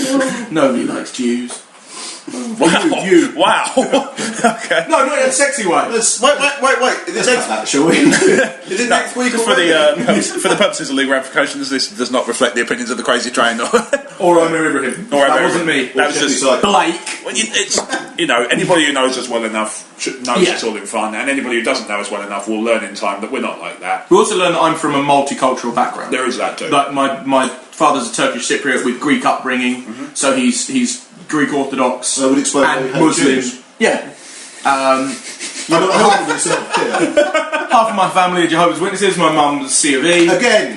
Nobody likes Jews. Wow. You. Wow. Okay. No, not in a sexy way. Wait. Is it next, Shall we? is it next week For the purposes of legal ramifications, this does not reflect the opinions of the Crazy Train Or Omer Ibrahim. That wasn't me. That was just Blake. well, it's anybody who knows us well enough knows Yeah. it's all in fun, and anybody who doesn't know us well enough will learn in time that we're not like that. We also learn that I'm from a multicultural background. There is that too. Like my father's a Turkish Cypriot with Greek upbringing, so he's Greek Orthodox So I would explain and why you hate Muslim. Jews. Yeah. You're not helping yourself here. Half of my family are Jehovah's Witnesses. My mum's C of E. Again.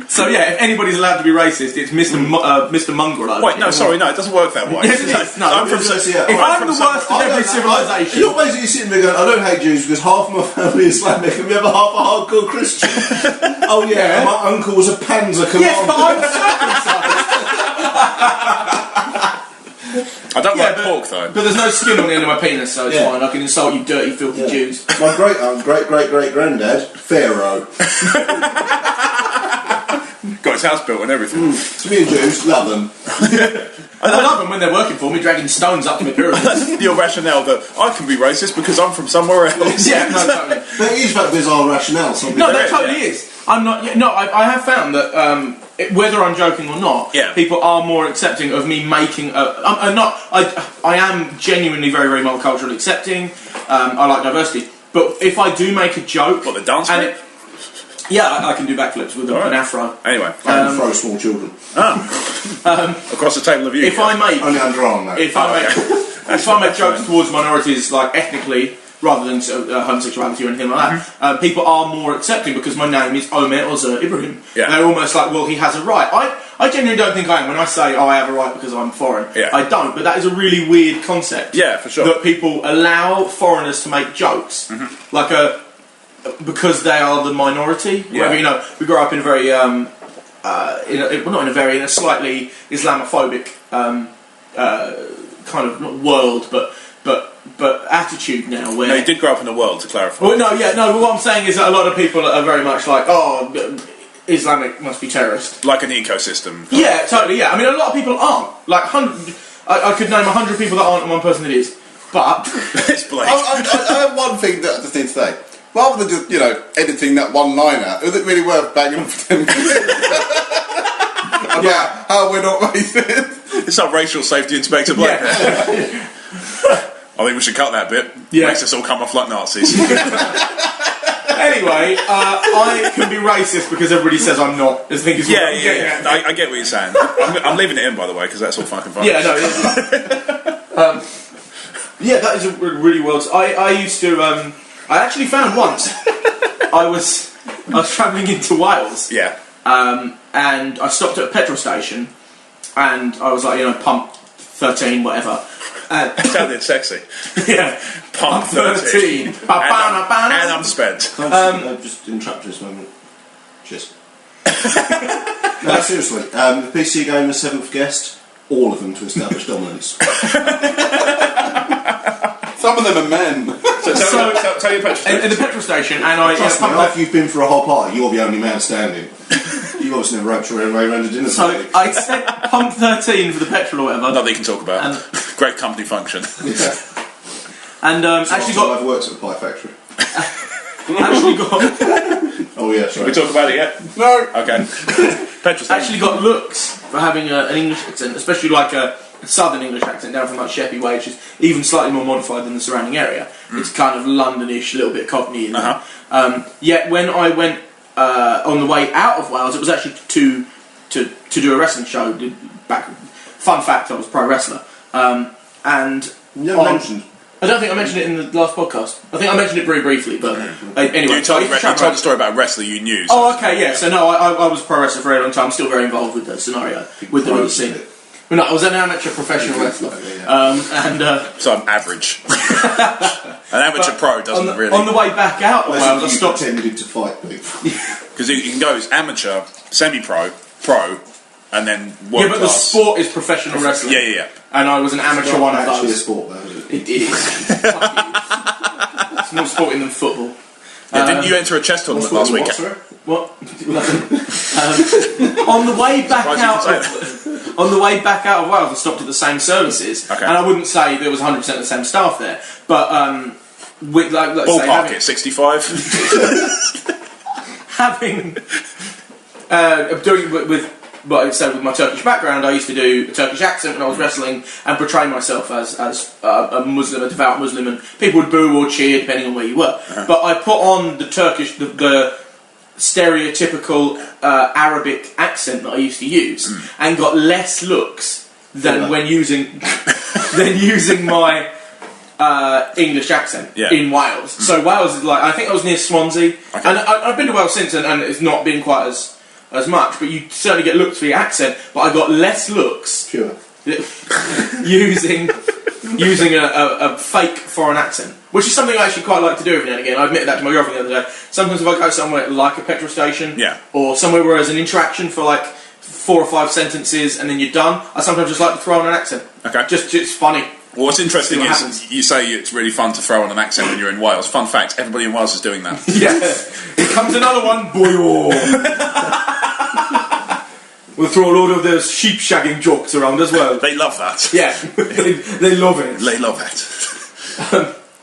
So yeah, if anybody's allowed to be racist, it's Mr. Mongrel. over Wait, no, here. sorry, no, it doesn't work that way. Yes, it is. No, I'm from. If I'm the worst of every civilization, You're basically sitting there going, I don't hate Jews because half my family is Islamic and the other half are hardcore Christian. Oh yeah, and my uncle was a Panzer commander. yes, but I'm circumcised. I don't like pork though. But there's no skin on the end of my penis, so it's Yeah. fine. I can insult you, dirty, filthy Jews. My great granddad, Pharaoh. Got his house built and everything. To me and Jews, love them. I love them when they're working for me, dragging stones up to my pyramids. Your rationale that I can be racist because I'm from somewhere else. Yeah, no, totally. That is that bizarre rationale. No, that totally is. I'm not. Yeah, no, I have found that whether I'm joking or not, people are more accepting of me making. I am genuinely very, very multiculturally accepting. I like diversity, but if I do make a joke, What, the dance and break? yeah, I can do backflips with an afro. Anyway. And throw small children. Across the table of you. If I make Only underarm, though. if I make jokes towards minorities, like ethnically, rather than homosexuality or anything like that, people are more accepting because my name is Omer Ibrahim. Yeah. They're almost like, well, he has a right. I genuinely don't think I am. When I say, I have a right because I'm foreign, I don't. But that is a really weird concept. Yeah, for sure. That people allow foreigners to make jokes, like because they are the minority. Yeah. Whether, we grew up in a very, in a slightly Islamophobic kind of not world, but attitude now. Where No, you did grow up in the world, to clarify. well, but what I'm saying is that a lot of people are very much like, Islamic must be terrorist. Like an ecosystem. Yeah, totally. Yeah, I mean, a lot of people aren't. Like, I could name 100 people that aren't, and one person that is. But It's Blake. I have one thing that I just need to say. Rather than just, editing that one line out, is it really worth banging on for 10 minutes? About how we're not racist? It's our racial safety inspector, Blake. yeah. I think we should cut that bit. Yeah. Makes us all come off like Nazis. Anyway, I can be racist because everybody says I'm not. I think is yeah. I get what you're saying. I'm leaving it in, by the way, because that's all fucking fun. Yeah, no. Yeah, that is a really well. I used to. I actually found once. I was travelling into Wales. Yeah. And I stopped at a petrol station, and I was like, pump 13, whatever. Sounded sexy. Yeah. Pump 13. And I'm spent. I've just interrupted this moment. Cheers. No, seriously. The PC Gamer's 7th guest, all of them to establish dominance. Some of them are men. So tell your petrol station. In the petrol station, and I Trust me, pumped after you've been for a whole party, you're the only man standing. You've obviously never roped your way around a dinner So party. I said pump 13 for the petrol or whatever. Nothing you can talk about. Great company function. Yeah. And actually got. I've worked at a pie factory. Actually got. Oh yeah, Can sorry. we talk about it yet? No. Okay. Petrol station. Actually got looks for having an English accent, especially like a southern English accent down from like Sheppey Way, which is even slightly more modified than the surrounding area. It's kind of Londonish, a little bit Cockney in there. Yet when I went on the way out of Wales, it was actually to do a wrestling show. Fun fact, I was a pro wrestler. And You never mentioned. I don't think I mentioned it in the last podcast. I think I mentioned it very briefly, but anyway. You told the story about a wrestler you knew. So. Oh, okay, yeah. So no, I was a pro wrestler for a very long time. I'm still very involved with the scenario, with the scene. Well, no, I was an amateur professional wrestler, so I'm average. An amateur pro doesn't really. On the way back out, I stopped pretending to fight people. Because you can go as amateur, semi-pro, pro, and then world Yeah, but the sport is professional wrestling. Yeah. And I was an amateur one of those. It's a sport, though, isn't it? It is. It's more sporting than football. Yeah, didn't you enter a chess tournament last week? What? On the way back out. On the way back out of Wales, I stopped at the same services, and I wouldn't say there was 100% the same staff there, but with let's ballpark say it 65. doing with my Turkish background, I used to do a Turkish accent when I was wrestling and portray myself as a Muslim, a devout Muslim, and people would boo or cheer depending on where you were. But I put on the Turkish, the stereotypical Arabic accent that I used to use, and got less looks than when using my English accent in Wales. So Wales is I think I was near Swansea, and I've been to Wales since, and it's not been quite as much, but you certainly get looks for your accent. But I got less looks using a fake foreign accent, which is something I actually quite like to do every now and again. I admitted that to my girlfriend the other day. Sometimes if I go somewhere like a petrol station, or somewhere where there's an interaction for 4 or 5 sentences and then you're done, I sometimes just like to throw on an accent. Okay. Just it's funny. Well, what's interesting is you say it's really fun to throw on an accent when you're in Wales. Fun fact, everybody in Wales is doing that. Yeah. Here comes another one, boy. We'll throw a load of those sheep shagging jokes around as well. They love that. Yeah, they love it. They love it.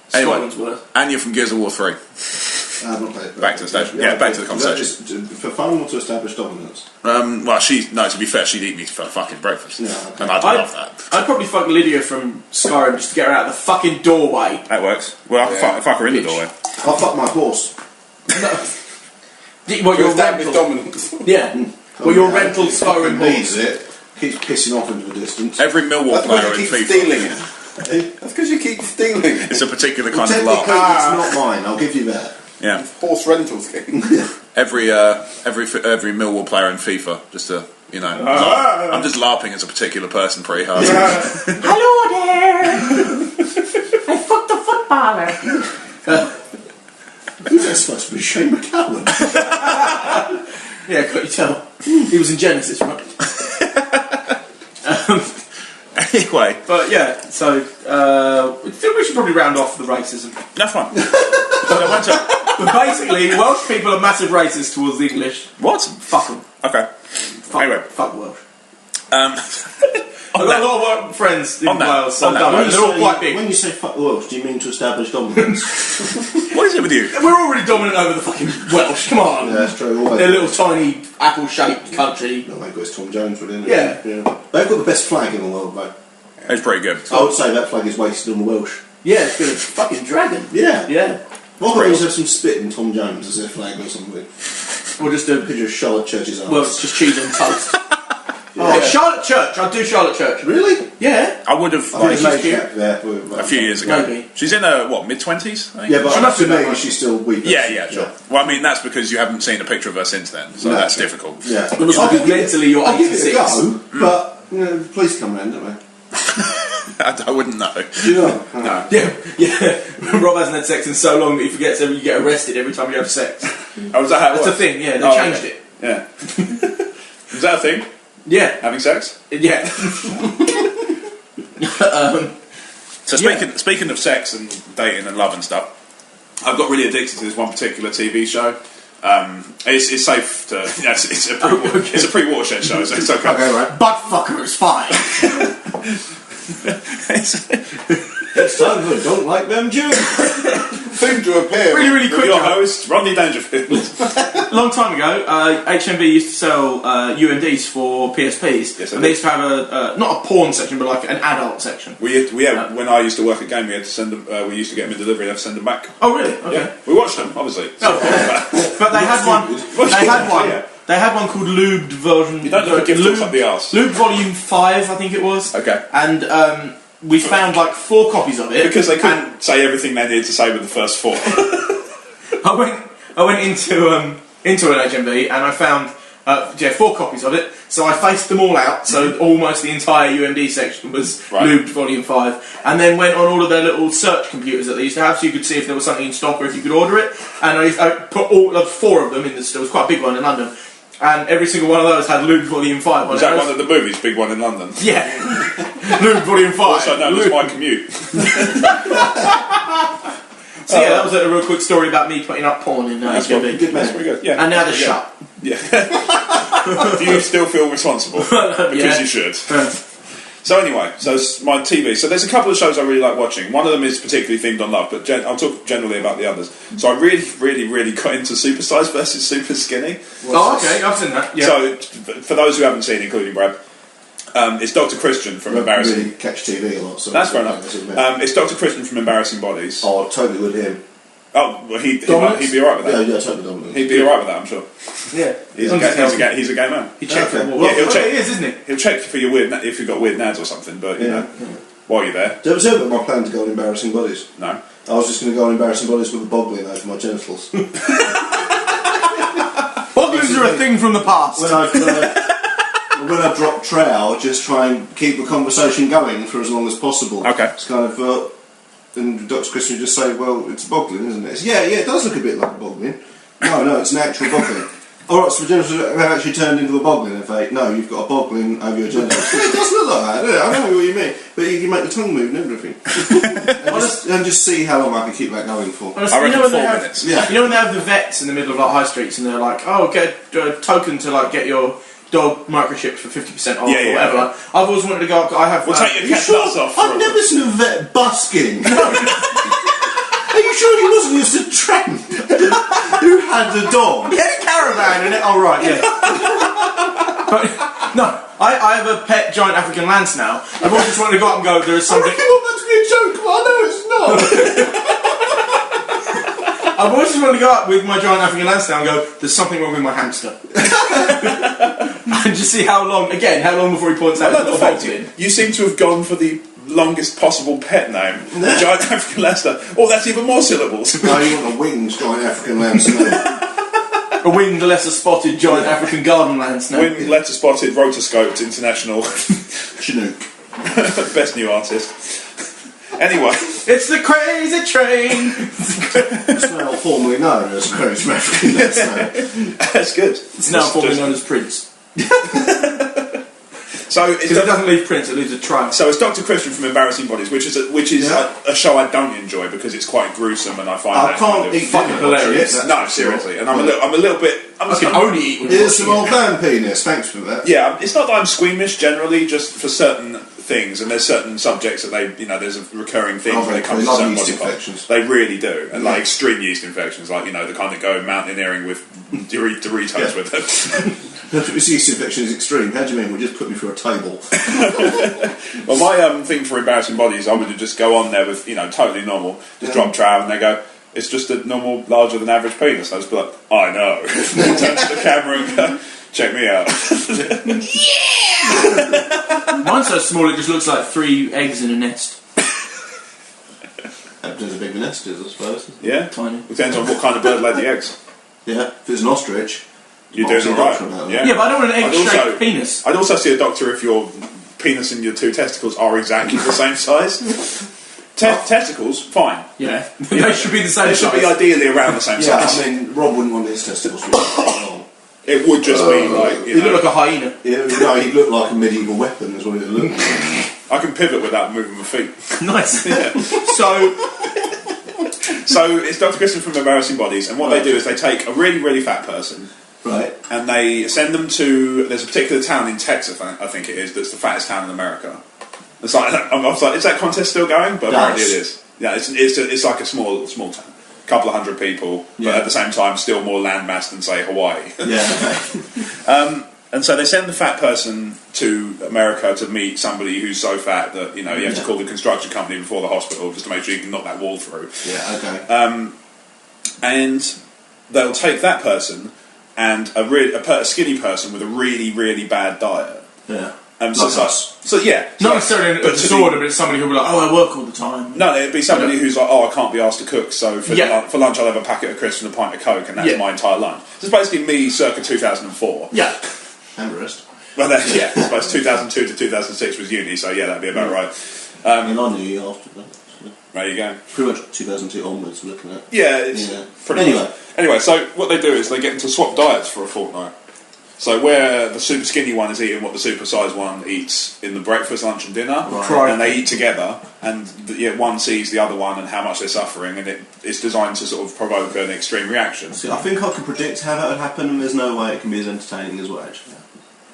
Scotland's worse. And you're from Gears of War 3. Not played, back to the station. Yeah, back to the conversation. Just for fun or to establish dominance? Well, to be fair, she'd eat me for fucking breakfast. Yeah, okay. And I'd love that. I'd probably fuck Lydia from Skyrim just to get her out of the fucking doorway. That works. Well, I can fuck her in the doorway. I'll fuck my horse. Well, your rental dominance. Yeah. Well, your rental Skyrim needs it. Keeps pissing off into the distance. Every Millwall player in FIFA. Stealing it. That's because you keep stealing it. It's a particular kind of lark. lark. It's not mine. I'll give you that. Yeah. Horse rental scheme. Every Millwall player in FIFA, just to I'm just LARPing as a particular person pretty hard. Hello there. I fucked a footballer. Who's that supposed to be? Shane McCallum. Yeah, can't you tell? He was in Genesis, right? Anyway, but yeah, so we should probably round off the racism. That's fine. But basically, Welsh people are massive racists towards the English. What? Fuck them. Okay. Anyway, fuck Welsh. I've got a lot of friends in Wales, so they're all quite big. When you say fuck the Welsh, do you mean to establish dominance? What is it with you? We're already dominant over the fucking Welsh, come on. Yeah, that's true. They're a little tiny apple-shaped country. No, they've got Tom Jones within it. Yeah. They've got the best flag in the world, though. It's pretty good. I would say that flag is wasted on the Welsh. Yeah, it's got a fucking dragon. Yeah. Yeah. Why don't you have some spit in Tom Jones as their flag or something? Or just a... Could just Charlotte Church's arms. Well, it's just cheese and toast. Yeah. Oh, Charlotte Church. I'd do Charlotte Church. Really? Yeah. I would have I think a few years ago. Maybe. She's in her mid-20s, I think. Yeah, but She must to be that me, much. she's still weak. Yeah, sure. Well, I mean, that's because you haven't seen a picture of her since then, so that's difficult. Yeah. Well, it's because mentally you're I'll give it a 86. go, but the police come round, don't they? I wouldn't know. Do you know? No. Yeah. Rob hasn't had sex in so long that he forgets that you get arrested every time you have sex. Oh, is that how it That's works? a thing, yeah. They changed it. Yeah. Is that a thing? Yeah. Having sex? Yeah. So speaking of sex and dating and love and stuff, I've got really addicted to this one particular TV show. It's safe to... it's a pre-watershed show, so it's okay. Okay, right. Butt fucker is fine. It's time for Don't Like Them Jews. Soon to appear. Really quick. Your host, Rodney Dangerfield. A long time ago, HMV used to sell UMDs for PSPs, Yes, and they used to have a not a porn section, but like an adult section. When I used to work at Game, we had to send them. We used to get them in delivery. They had to send them back. Oh, really? Okay. Yeah, we watched them, obviously. Oh, but they had one. They had one. Yeah. They had one called Lubed version. You don't look a gift looks up the arse. Lubed Volume 5, I think it was. Okay. And we found like 4 copies of it because they couldn't say everything they needed to say with the first 4. I went into an HMV and I found 4 copies of it. So I faced them all out. So almost the entire UMD section was lubed Volume 5, and then went on all of their little search computers that they used to have, so you could see if there was something in stock or if you could order it. And I put all of 4 of them in the store. It was quite a big one in London. And every single one of those had Lubed Volume 5 on it. Was that one of the movies, big one in London? Yeah. Lubed Volume 5. Also known as My Commute. So yeah, that was a real quick story about me putting up porn in HMV. Good man. That's pretty good. Yeah. And now they're shut. Yeah. Do you still feel responsible? Because you should. So anyway, so it's my TV. So there's a couple of shows I really like watching. One of them is particularly themed on love, but I'll talk generally about the others. So I really got into Super Size versus Super Skinny. Okay, I've seen that. Yeah. So for those who haven't seen, including Brad, it's Dr. Christian from Embarrassing. Really catch TV a lot. So that's fair enough. It's Dr. Christian from Embarrassing Bodies. Oh, totally with him. Oh, well, he'd be alright with that. Yeah, totally dominant. He'd be alright with that, I'm sure. Yeah, He's a gay man. He checked Okay. Well, he'll check. He is, isn't he? He'll check for your if you've got weird nads or something. But you know, while you're there, Do you ever say about my plan to go on Embarrassing Bodies? no. I was just going to go on Embarrassing Bodies with a boggling over my genitals. Bogglings are a thing from the past. When I drop trowel, just try and keep the conversation going for as long as possible. Okay. It's kind of, and Dr. Christian would just say, well, it's boggling, isn't it? It's, yeah, it does look a bit like boggling. No, it's an actual boggling. Alright, so the genitals have actually turned into a boggling. If they, no, you've got a boggling over your genitals. It does look like that, yeah, I know what you mean. But you can make the tongue move and everything. and just see how long I can keep that going for. Honestly, I reckon 4 minutes. Yeah. You know when they have the vets in the middle of like high streets and they're like, oh, get a token to like get your dog microchipped for 50% off or whatever. Yeah. I've always wanted to go. I have. We'll take your cat nuts off. I've never seen a vet busking. Are you sure he wasn't just a tramp who had the dog? He had a caravan in it. Oh right, yeah. But no, I have a pet giant African lance now. I've always just wanted to go up and go. There is something. I want that to be a joke, but I know it's not. I've always just wanted to go up with my giant African lance now and go. There's something wrong with my hamster. And just see how long before he points out. The fact you seem to have gone for the longest possible pet name, giant African Leicester. Oh, that's even more syllables. No, you want a winged giant African lance now. A winged, lesser spotted giant African garden lance now. Winged, letter spotted, rotoscoped, international Chinook. best new artist. Anyway, It's the crazy train. It's now formerly known as Crazy African lance now. that's good. It's now formerly known as Prince. So Because it doesn't leave Prince, it leaves a triumph. So it's Dr. Christian from Embarrassing Bodies, which is a show I don't enjoy because it's quite gruesome and I find I that can't kind of eat fucking hilarious. No, seriously, and I'm a little bit. I can only eat with Here's some old man penis, thanks for that. Yeah, it's not that I'm squeamish generally, just for certain things, and there's certain subjects that there's a recurring theme when it comes to certain body parts. They really do, and like extreme yeast infections, like the kind that go mountaineering with Doritos with them. This yeast infection is extreme. How do you mean? Well, just put me through a table. Well, my thing for Embarrassing Bodies, I would just go on there with totally normal, just drop trowel, and they go, it's just a normal, larger than average penis. And I just be like, I know. Turn to the camera and go, check me out. Mine's so small it just looks like 3 eggs in a nest. Depends how big the nest is, I suppose. Yeah, Tiny. depends on what kind of bird laid the eggs. Yeah, if it's an ostrich, You're doing all right. Yeah, but I don't want an egg-shaped penis. I'd also see a doctor if your penis and your 2 testicles are exactly the same size. Testicles, fine. Yeah, they should be the same They should size. be ideally around the same Yeah, size. I mean, Rob wouldn't want his testicles to be long. It would just be like You look like a hyena. Yeah, no, he'd look like a medieval weapon, is what he'd look like. I can pivot without moving my feet. Nice. Yeah. So it's Dr. Christian from Embarrassing Bodies, and what they do is they take a really, really fat person, Right. and they send them to. There's a particular town in Texas, I think it is, that's the fattest town in America. It's like I was like, is that contest still going? But apparently it is. Yeah, it's like a small town, a couple of hundred people, but at the same time still more landmass than say Hawaii. Yeah. And so they send the fat person to America to meet somebody who's so fat that you have to call the construction company before the hospital just to make sure you can knock that wall through. Yeah. Okay. And they'll take that person and a skinny person with a really, really bad diet. Yeah. So yeah, not necessarily a disorder, but it's somebody who'll be like, oh, I work all the time. No, it'd be somebody who's like, oh, I can't be asked to cook, so for lunch I'll have a packet of crisps and a pint of Coke, and that's my entire lunch. So it's basically me circa 2004. Yeah. And the rest. Well, then, I suppose 2002 to 2006 was uni, so yeah, that'd be about right. And I knew you after that. There you go. Pretty much 2002 onwards, we're looking at. Yeah, it's pretty much. Anyway, so what they do is they get them to swap diets for a fortnight. So where the super skinny one is eating what the super sized one eats in the breakfast, lunch and dinner, and they eat together, and one sees the other one and how much they're suffering, and it's designed to sort of provoke an extreme reaction. See, I think I can predict how that would happen, and there's no way it can be as entertaining as what actually happens.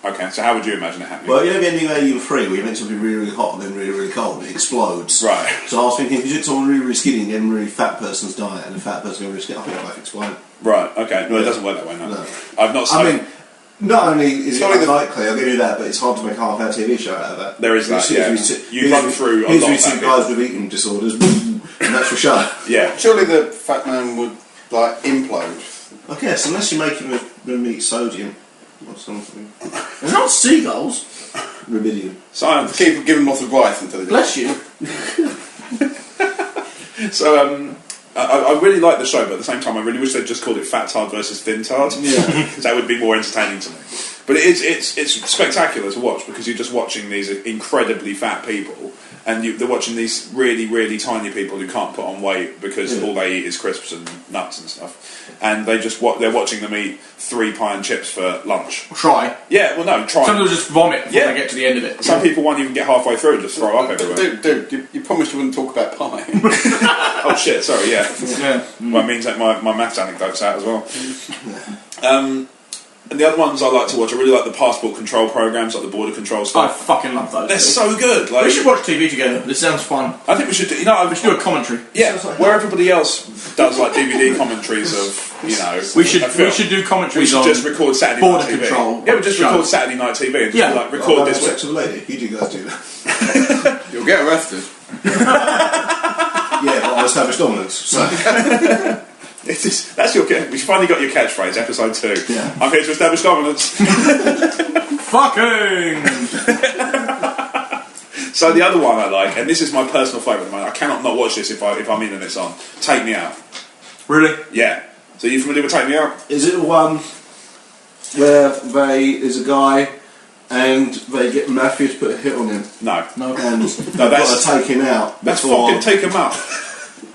Okay, so how would you imagine it happening? Well, you know the ending of Alien 3 where you're meant to be really, really hot and then really, really cold and it explodes. Right. So I was thinking, if you took someone really, really skinny and then a really fat person's diet and a fat person really skinny, I think both explode. Right, okay. No, it doesn't work that way, no. I've not seen... I mean, not only is it unlikely, I'll give you that, but it's hard to make a half-hour TV show out of that. There is that, yeah. You run through a lot of two guys with eating disorders, and that's your show. Yeah. Surely the fat man would, like, implode. I guess, unless you make him with meat sodium or something. They're not seagulls. Rubidium. Science. Keep giving lots of advice until they Bless you. So, I really like the show, but at the same time I really wish they'd just called it Fat Tard versus Thin Tard. Yeah. Because that would be more entertaining to me. But it's spectacular to watch because you're just watching these incredibly fat people and they're watching these really, really tiny people who can't put on weight because all they eat is crisps and nuts and stuff. And they're watching them eat 3 pie and chips for lunch. Try. Yeah, well no, try. Some people just vomit before they get to the end of it. Some people won't even get halfway through and just throw up everywhere. Dude, you promised you wouldn't talk about pie. Oh shit, sorry, yeah. Well, it means that my maths anecdote's out as well. And the other ones I like to watch, I really like the passport control programs, like the border control stuff. I fucking love those. They're so good. Like, we should watch TV together. This sounds fun. I think we should do. We should do a commentary. Yeah, where everybody else does like DVD commentaries of, we should do commentaries. We should just record Saturday border night TV. Control. Yeah, we just record Saturday night TV and just record this. Sex with a lady. You do guys do that. You'll get arrested. Yeah, but I established dominance. So. That's your. We finally got your catchphrase, episode 2. Yeah. I'm here to establish dominance. Fucking. So the other one I like, and this is my personal favourite. I cannot not watch this if I'm in and it's on. Take Me Out. Really? Yeah. So you familiar with Take Me Out? Is it the one where there's a guy and they get the mafia to put a hit on him? No. And they've got to take him out. That's fucking Take Him Out.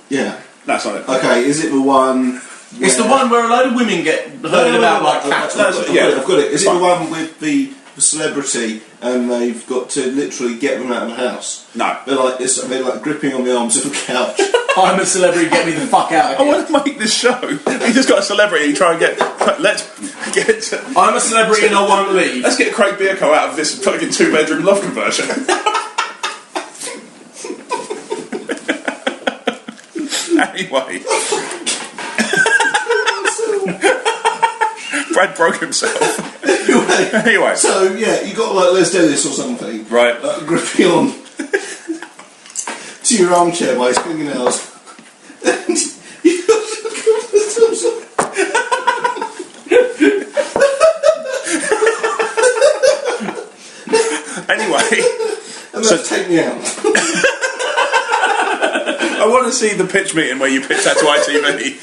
Yeah. That's not it. Okay, is it the one... It's the one where a load of women get herded about like cattle. I've got it. Is it the one with the celebrity and they've got to literally get them out of the house? No. They're like gripping on the arms of the couch. I'm a celebrity, get me the fuck out of here. I want to make this show. You just got a celebrity you try and get... I'm a celebrity and I won't leave. Let's get Craig Bierko out of this fucking 2-bedroom loft conversion. Anyway. Brad broke himself. Anyway. So, yeah, you got like, let's do this or something. Right. Gripping on to your armchair by his fingernails. And you got Anyway. And so take me out. I want to see the pitch meeting where you pitch that to ITV.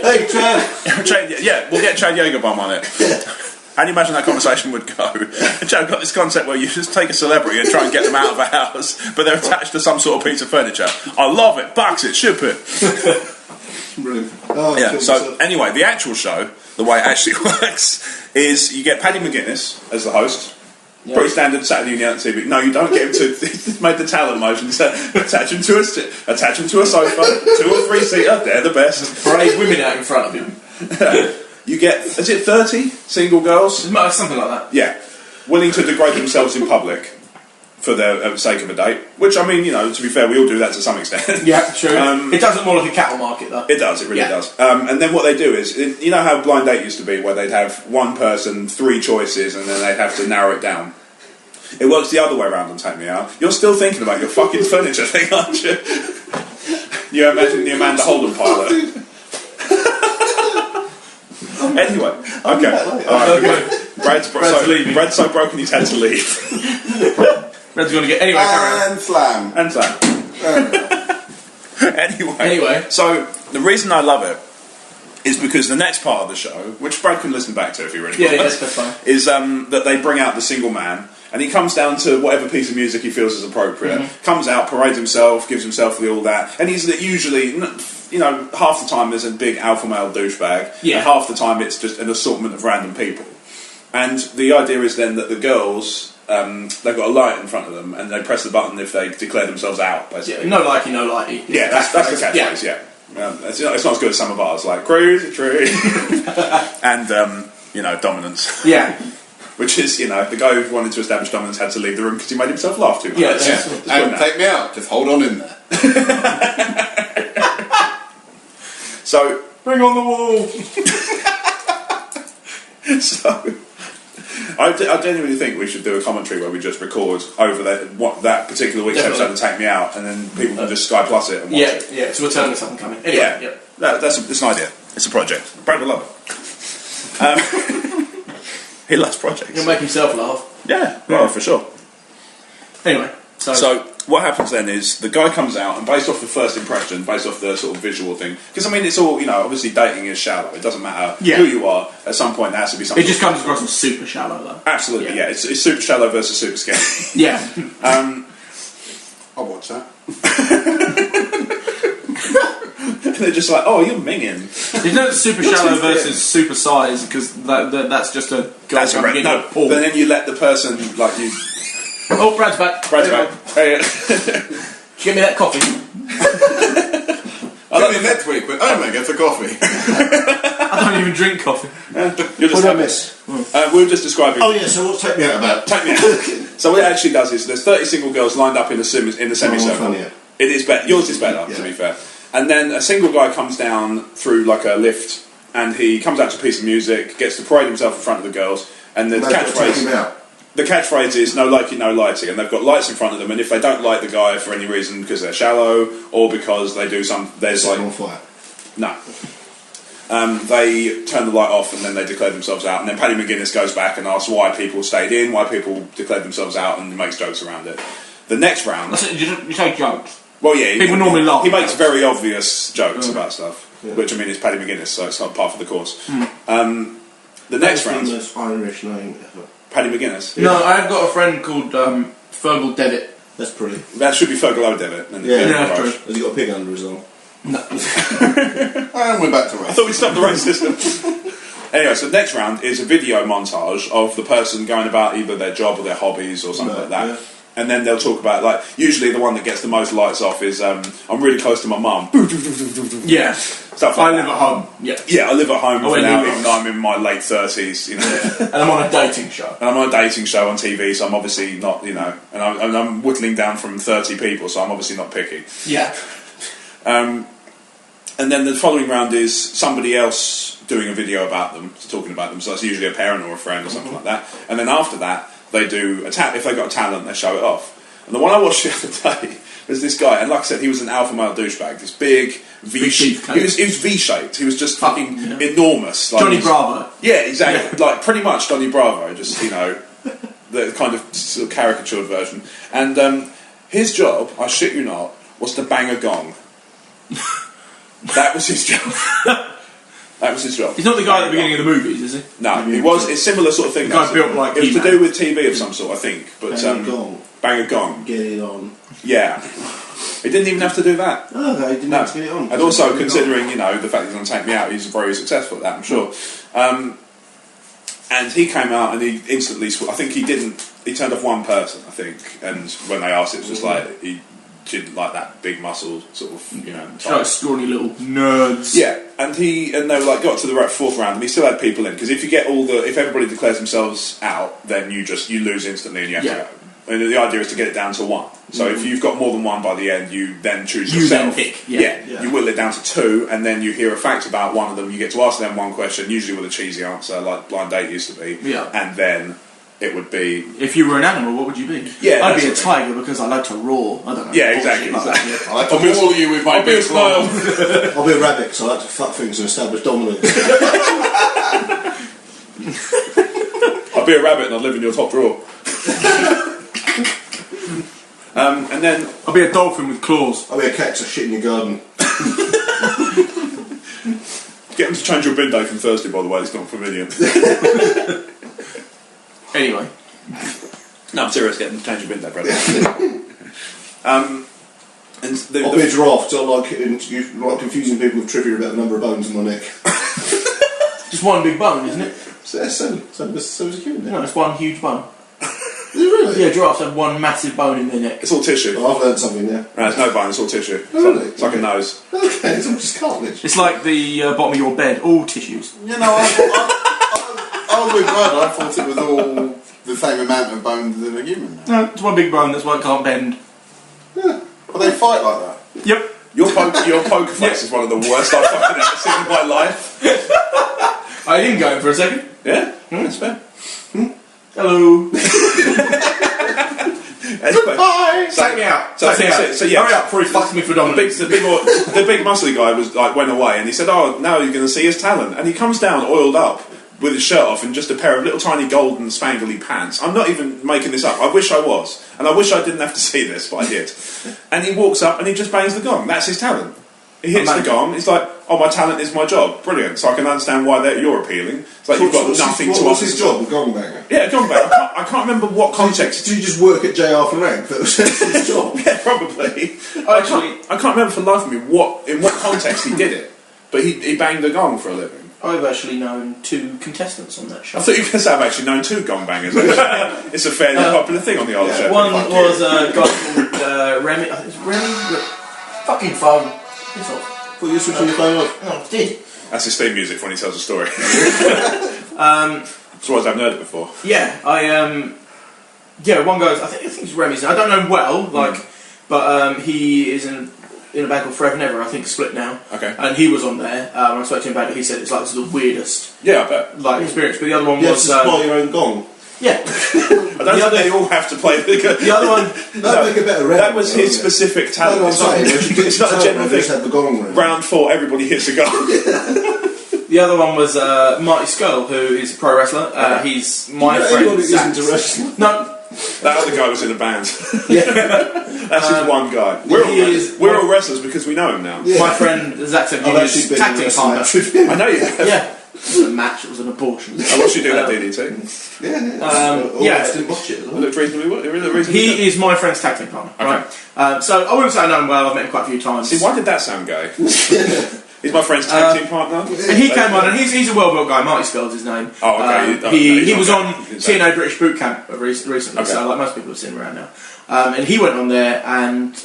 Hey, Chad. Yeah, we'll get Chad Jagerbomb on it. How do you imagine that conversation would go? Chad, I've got this concept where you just take a celebrity and try and get them out of a house, but they're attached to some sort of piece of furniture. I love it. Box it. Ship it. Brilliant. Oh, yeah, so anyway, the actual show, the way it actually works, is you get Paddy McGuinness as the host. Yep. Pretty standard Saturday Night TV. No, you don't get him to. He's made the talent motion. So attach him to a sofa, 2 or 3 seater. They're the best. Parade women out in front of him. You get. Is it 30 single girls? Something like that. Yeah, willing to degrade themselves in public for the sake of a date. Which I mean, to be fair, we all do that to some extent. Yeah, sure. It does look more like a cattle market, though. It does. It really does. And then what they do is, you know how Blind Date used to be, where they'd have one person, 3 choices, and then they'd have to narrow it down. It works the other way around on Take Me Out. You're still thinking about your fucking furniture thing, aren't you? You imagine the Amanda Holden pilot. Anyway, okay. Brad's so broken he's had to leave. Brad's going to get... Anyway, and slam. And slam. Anyway, so the reason I love it is because the next part of the show, which Brad can listen back to if he really wants, that's fine. is that they bring out the single man, and he comes down to whatever piece of music he feels is appropriate. Comes out, parades himself, gives himself the all that, and he's usually, half the time there's a big alpha male douchebag, and half the time it's just an assortment of random people. And the idea is then that the girls, they've got a light in front of them, and they press the button if they declare themselves out, basically. Yeah, no likey, no likey. Yeah, that's the catchphrase, yeah. It's not as good as some of ours, like crazy tree and dominance. Yeah, which is the guy who wanted to establish dominance had to leave the room because he made himself laugh too much. Yeah. And take me out. Just hold on in there. So bring on the wall. So I genuinely think we should do a commentary where we just record over that particular week's episode of Take Me Out, and then people can just Sky Plus it and watch it. Yeah, so we're telling something coming. Anyway, that's an idea. It's a project. Brad will love it. He loves projects. He'll make himself laugh. Yeah, well, for sure. Anyway, so what happens then is the guy comes out, and based off the first impression, based off the sort of visual thing, because it's all obviously dating is shallow. It doesn't matter who you are. At some point, there has to be something. It just comes across as super shallow, though. Absolutely, yeah. It's super shallow versus super scary. Yeah. I'll watch that. They're just like, oh, you're minging. It's not super shallow versus super size, because that's just a guy coming in a pool. But then you let the person like you. Oh, Brad's back. Hey, give me that coffee. I like next week when Omer gets a coffee. I don't even drink coffee. What did I miss? We were just describing. Oh yeah, so what's Take Me Out about? Take Me Out. So what it actually does is there's 30 single girls lined up in the semicircle. It is better. Yours is better, to be fair. And then a single guy comes down through like a lift, and he comes out to a piece of music, gets to parade himself in front of the girls, and the catchphrase is no likey, no lighty, and they've got lights in front of them, and if they don't like the guy for any reason because they're shallow or because they do there's like on fire. No. They turn the light off and then they declare themselves out, and then Paddy McGuinness goes back and asks why people stayed in, why people declared themselves out, and makes jokes around it. The next round... You say jokes? Well, yeah. People normally laugh. He makes very obvious jokes about stuff, which, is Paddy McGuinness, so it's not part of the course. The next round... the most Irish name ever. Paddy McGuinness? No, I've got a friend called Fergal Devitt. That's pretty. That should be Fergal O'Devitt. Yeah, true. Has he got a pig under his arm? No. And we're back to race. I thought we stopped the race system. Anyway, so the next round is a video montage of the person going about either their job or their hobbies or something like that. Yeah. And then they'll talk about, like, usually the one that gets the most lights off is, I'm really close to my mum. Yeah. Stuff like I live at home. Yeah, I live at home now, even though I'm in my late 30s, And I'm on a dating show. And I'm on a dating show on TV, so I'm obviously not, and I'm whittling down from 30 people, so I'm obviously not picky. Yeah. And then the following round is somebody else doing a video about them, talking about them, so that's usually a parent or a friend or something like that. And then after that, they do if they've got a talent, they show it off. And the one I watched the other day was this guy, and like I said, he was an alpha male douchebag. This big V-shaped. He was V-shaped. He was just fucking enormous. Like, Johnny Bravo. Yeah, exactly. Yeah. Like pretty much Johnny Bravo. Just the kind of sort of caricatured version. And his job, I shit you not, was to bang a gong. That was his job. That was his job. He's not the guy at the beginning of the movies, is he? No, he was. It's similar sort of thing. The guy built like it was to do with TV of some sort, I think. But bang a gong. Bang a gong. Get it on. Yeah. He didn't even have to do that. Oh, no, he didn't have to get it on. And also, considering the fact that he's going to take me out, he's very successful at that, I'm sure. And he came out and he instantly. I think he didn't. He turned off one person, I think. And when they asked, it was just like he didn't like that big muscle sort of, like scrawny little nerds. Yeah, and they were like got to the fourth round, and he still had people in, because if everybody declares themselves out, then you lose instantly and you have to go. And the idea is to get it down to one. So if you've got more than one by the end, you then choose yourself. You then pick. Yeah. You whittle it down to two, and then you hear a fact about one of them. You get to ask them one question, usually with a cheesy answer, like Blind Date used to be. Yeah. And then it would be... If you were an animal, what would you be? Yeah, I'd be a tiger because I like to roar. I don't know. Yeah, exactly. Like that. I like to maul you with my big smile. I'll be a rabbit because I like to fuck things and establish dominance. I be a rabbit and I'd live in your top drawer. And then I'll be a dolphin with claws. I'll be a cactus shit in your garden. get them to change your bin day from Thursday, by the way. It's not familiar. Anyway. No, I'm serious. Get them to change your bin day, brother. And I'll be a giraffe, so I like confusing people with trivia about the number of bones in my neck. Just one big bone, isn't it? So as a human. No, it's one huge bone. Is it really? Yeah, giraffes have one massive bone in their neck. It's all tissue. Oh, I've learned something there. No, it's no bone, it's all tissue. Really? It's like a nose. Okay, it's all just cartilage. It's like the bottom of your bed, all tissues. You know, I was with Brad, I thought it was all the same amount of bones as a human. No, it's one big bone, that's why it can't bend. Yeah. But they fight like that. Yep. Your poker face is one of the worst I've fucking ever seen in my life. I didn't go in for a second. Yeah, that's fair. Hello. Goodbye. Take me out. So yeah. Hurry up before he fucks me for dominance. The big muscly guy was like went away, and he said, "Oh, now you're going to see his talent." And he comes down oiled up with his shirt off and just a pair of little tiny golden spangly pants. I'm not even making this up. I wish I was, and I wish I didn't have to see this, but I did. And he walks up and he just bangs the gong. That's his talent. He hits the gong. He's like, "Oh, my talent is my job. Brilliant." So I can understand why you're appealing. It's like you've got nothing to offer. What's his job? The gong banger. Yeah, gong banger. I can't remember what context. Did you just work at JR for rank? That was his job. Yeah, probably. I can't remember for the life of me in what context he did it. But he banged the gong for a living. I've actually known 2 contestants on that show. I thought you were going to say I've actually known 2 gong bangers. It's a fairly popular thing on the old show. One was a guy called Remy. I think it's Remy. Fucking phone. Piss off. Well, you're switching your phone off. No, I did. That's his theme music when he tells a story. That's why I've heard it before. Yeah, one guy. I think it's Remy's. I don't know him well, but he is in a band called Forever Never. I think split now. Okay. And he was on there. When I spoke to him about it, he said it's like this is the weirdest Yeah, I bet. experience. But the other one You have was to supply your own gong. yeah. I don't think they all have to play the The other one. That'd make a better record. That was his specific talent. It's not a general just thing. have the gong ring. Round 4, everybody hits a gong. The other one was Marty Skull, who is a pro wrestler. He's my friend. Anyone who isn't a wrestler? No. That other guy was in a band. Yeah. That's just one guy. We're all wrestlers because we know him now. Yeah. My friend Zach said he was tag team partner. I know you. Yeah. It wasn't a match, it was an abortion. I watched you do that DDT. Yeah. Didn't watch it as It well. looked reasonably good. He is my friend's tag team partner, right? So I wouldn't say I know him well, I've met him quite a few times. See, why did that sound gay? He's my friend's tag team partner. And he came on, and he's a well-built guy. Marty Skull's his name. Oh, okay. He was on TNA British Boot Camp recently, so like most people have seen him around now. And he went on there, and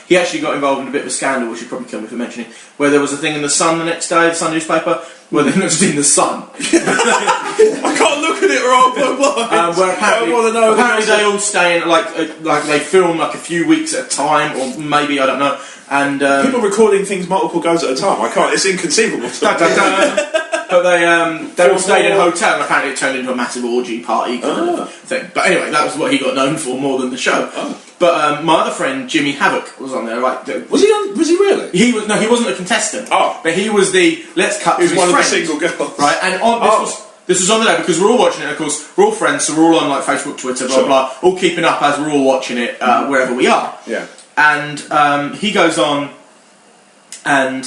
he actually got involved in a bit of a scandal, which would probably kill me for mentioning, where there was a thing in the Sun the next day, the Sun newspaper, where they looked in the Sun. I can't look at it or I'll go blind. Where apparently, I want to know they all stay in, like they film like a few weeks at a time, or maybe, I don't know. And people recording things multiple goes at a time. I can't. It's inconceivable. But they all stayed in a hotel, and apparently it turned into a massive orgy party kind of thing. But anyway, that was what he got known for more than the show. But my other friend Jimmy Havoc was on there. Like, was he on? Was he really? He was. No, he wasn't a contestant. Oh, but he was the let's cut. He was one friend, of the single girls, right? And this was on the day because we're all watching it. Of course, we're all friends, so we're all on like Facebook, Twitter, blah blah, all keeping up as we're all watching it wherever we are. Yeah. And he goes on, and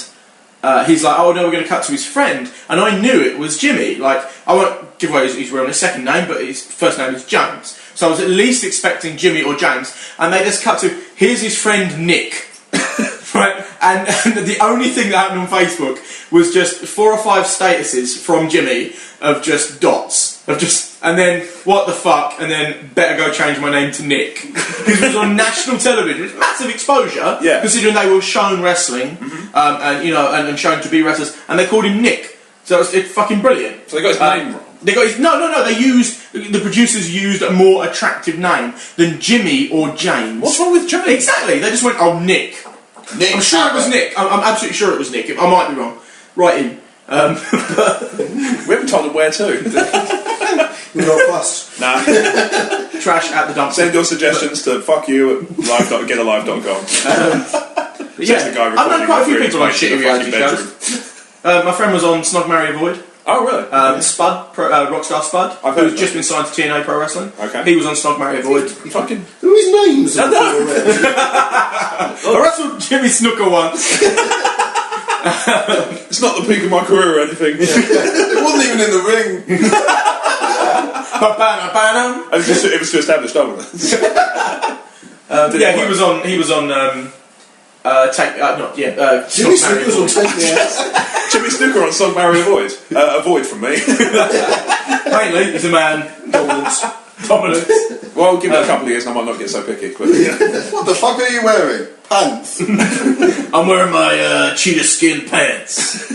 he's like, "Oh no, we're going to cut to his friend." And I knew it was Jimmy. Like, I won't give away his real second name, but his first name is James. So I was at least expecting Jimmy or James, and they just cut to here's his friend Nick. Right, and the only thing that happened on Facebook was just 4 or 5 statuses from Jimmy of just dots of just, and then what the fuck, and then better go change my name to Nick because it was on national television. It's massive exposure, considering they were shown wrestling, and you know, and shown to be wrestlers, and they called him Nick. So it's fucking brilliant. So they got his name wrong. They got his, no. The producers used a more attractive name than Jimmy or James. What's wrong with James? Exactly. They just went, oh, Nick. I'm sure it was Nick. I'm absolutely sure it was Nick. I might be wrong. Right in. We haven't told them where to. We're not fussed. Nah. Trash at the dump. Send your suggestions to fuckyou at getalive.com. Yeah, I've known quite a few people on shitty reality shows. My friend was on Snog, Marry, Avoid. Oh, really? Spud, Rockstar Spud, I've heard who's of just that. been signed to TNA Pro Wrestling. Okay. He was on Snog Mario Void. Fucking... Who his names? I I wrestled Jimmy Snooker once. It's not the peak of my career or anything. It wasn't even in the ring. It was to establish double. Yeah, he was on. Jimmy Snooker's on Take Me Out. Jimmy Snooker on Song Mario Void. A void from me. Mainly, he's a man. Dominance. Well, give it a couple of years and I might not get so picky. But, What the fuck are you wearing? Pants. I'm wearing my cheetah skin pants.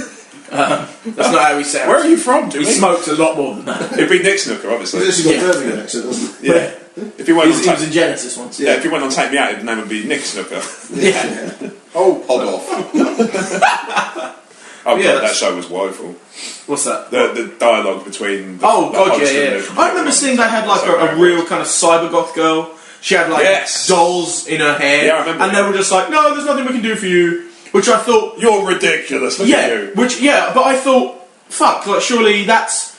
That's not how he sounds. where are you from, He Jimmy? smoked a lot more than that. It'd be Nick Snooker, obviously. He's actually got Yeah. a Birmingham accent, doesn't he? Yeah. If he went He on was in Genesis once. yeah, if he went on Take Me Out, his name would be Nick Snooker. Yeah. Oh, pod off. Oh, Yeah, God, that that's- show was woeful. What's that? The dialogue between the Oh the god, host yeah, and yeah. the- I remember seeing they had like So a very real good. kind of cyber goth girl. She had like Yes. dolls in her hair, Yeah, I remember and that. they were just like, "No, there's nothing we can do for you." Which I thought, You're ridiculous. Look at you. but I thought, fuck, like surely that's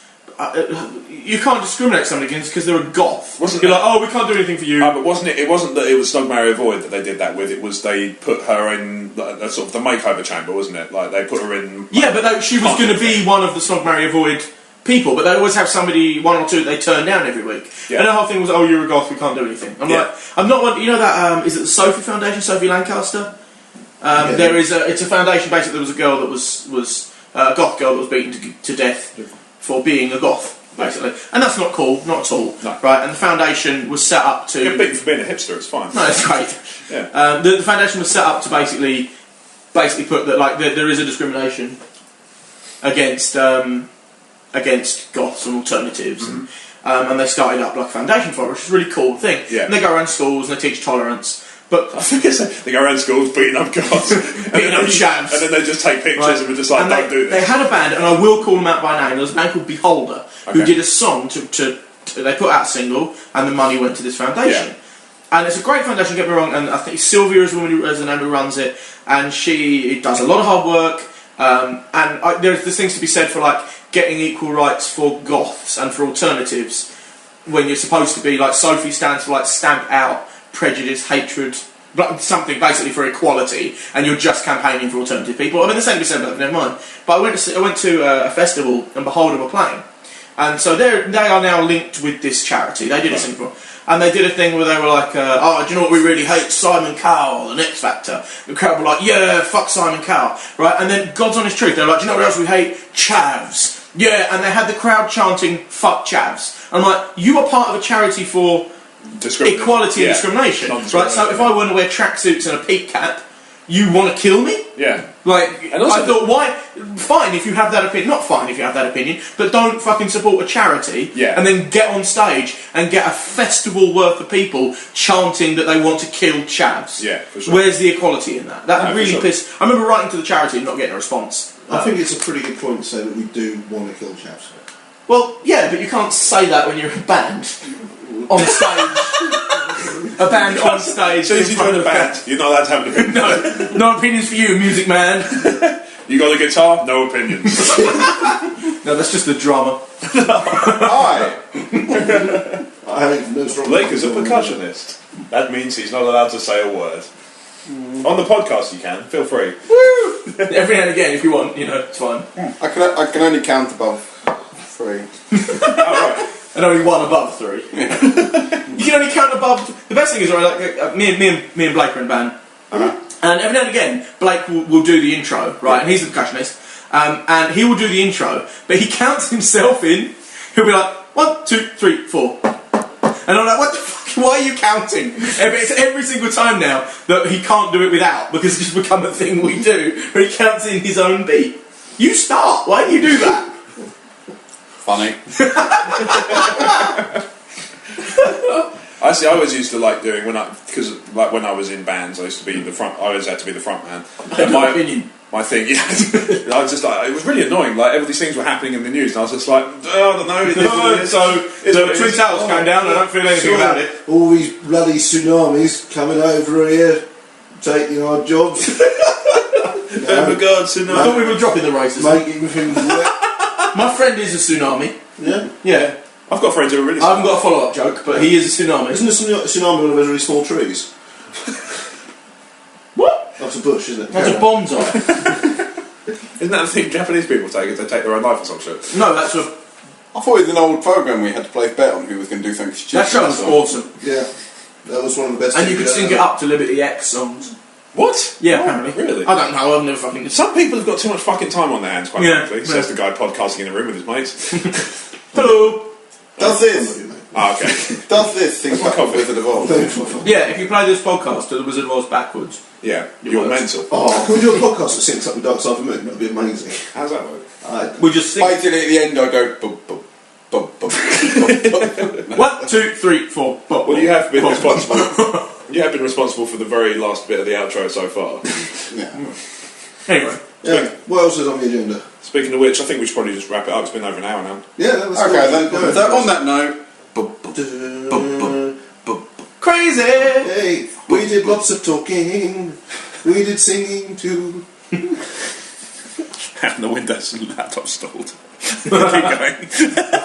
you can't discriminate somebody against because they're a goth. Wasn't You're it- like, oh, we can't do anything for you. But wasn't it? It wasn't that it was Snog Mario Void that they did that with. It was they put her in a sort of the makeover chamber, wasn't it? Like they put her in. Yeah, but she was going to be one of the Snog Mario Void people, but they always have somebody, one or two, they turn down every week. Yeah. And the whole thing was, oh, you're a goth, we can't do anything. I'm Yeah. like, I'm not one, you know that, is it the Sophie Foundation, Sophie Lancaster? There is it's a foundation, basically there was a girl that was a goth girl that was beaten to death for being a goth, basically. And that's not cool, not at all. No. Right, and the foundation was set up to... Get beaten for being a hipster. It's fine. No, it's great. Yeah. The foundation was set up to basically put that like there is a discrimination against goths and alternatives, and they started up like a foundation for it, which is a really cool thing. Yeah. And they go around schools and they teach tolerance, but I think they go around schools beating up guys, Beating up chavs. and then they just take pictures Right. and we're just like, And don't do they this. had a band, and I will call them out by name. There was a band called Beholder who Okay. did a song to they put out a single, and the money went to this foundation. Yeah. And it's a great foundation, don't get me wrong, and I think Sylvia is the woman who, as the name who runs it, and she does a lot of hard work, there's things to be said for like getting equal rights for goths and for alternatives when you're supposed to be, like Sophie stands for like stamp out prejudice, hatred, but something basically for equality, and you're just campaigning for alternative people. I mean, the same to be said, but never mind. But I went to a festival, and Beholder were playing. And so they are now linked with this charity. They did a thing for, and they did a thing where they were like, "Oh, do you know what we really hate? Simon Cowell, the X Factor." The crowd were like, "Yeah, fuck Simon Cowell," right? And then God's honest truth, they're like, "Do you know what else we hate? Chavs." Yeah, and they had the crowd chanting, "Fuck chavs." I'm like, you are part of a charity for equality and discrimination, right? So if I want to wear tracksuits and a peak cap, you want to kill me? Yeah. Like, And also I thought, why? Fine if you have that opinion. Not fine if you have that opinion, but don't fucking support a charity and then get on stage and get a festival worth of people chanting that they want to kill chavs. Yeah, for sure. Where's the equality in that? That No, for really sure. pissed. I remember writing to the charity and not getting a response. I think it's a pretty good point to say that we do want to kill chavs. Well, yeah, but you can't say that when you're a band on stage. A band on stage. So if you join a band, you're not allowed to have an opinion. No opinions for you, music man. You got a guitar? No opinions. No, that's just the drummer. Hi. I think no strong. Blake is a percussionist. That means he's not allowed to say a word. On the podcast you can, feel free. Every now and again, if you want, it's fine. I can only count above 3. And only one above 3. You can only count above. The best thing is, right, like me and Blake are in band, and every now and again, Blake will do the intro, right? And he's the percussionist, and he will do the intro, but he counts himself in. He'll be like 1, 2, 3, 4, and I'm like, what the fuck? Why are you counting? It's every single time now that he can't do it without, because it's just become a thing we do, where he counts in his own beat. You start. Why do you do that? Funny. I always used to like doing when I was in bands, I used to be the front. I always had to be the front man. And My opinion. my thing, I was just like, it was really annoying. Like, all these things were happening in the news, and I was just like, I don't know. So the Twin Towers came down. I don't feel anything about it. All these bloody tsunamis coming over here, taking our jobs. Oh my God, I thought we were dropping the races. Making things wet. My friend is a tsunami. Yeah? Yeah. I've got friends who are really. I haven't got a follow-up joke, but he is a tsunami. Isn't a tsunami one of those really small trees? What? That's a bush, isn't it? That's a bonsai. Isn't that the thing Japanese people take if they take their own life or some shit? No, that's a... I thought it was an old programme we had to place bet on who was going to do something stupid. That show was awesome. Yeah. That was one of the best. And you could sync it up to Liberty X songs. What? Yeah, apparently. Really? I don't know, I've never fucking... Some people have got too much fucking time on their hands, quite frankly. Says the guy podcasting in a room with his mates. Hello! Does this? Okay. Does this sync up with Wizard of Oz? Yeah, if you play this podcast to the Wizard of Oz backwards. Yeah, you're mental. Oh, can we do a podcast that syncs up with Dark Side of the Moon? That'd be amazing. How's that work? We just sing... Basically, at the end, I go... Bum, bum, bum, bum, bum. 1, 2, 3, 4. Well, you have been responsible. You have been responsible for the very last bit of the outro so far. Yeah. Anyway. Yeah. What else is on the agenda? Speaking of which, I think we should probably just wrap it up. It's been over an hour now. Yeah, let's Okay, then. go. So on that note... Crazy! Hey, we did lots of talking. We did singing too. And the Windows and laptop stalled. Keep going.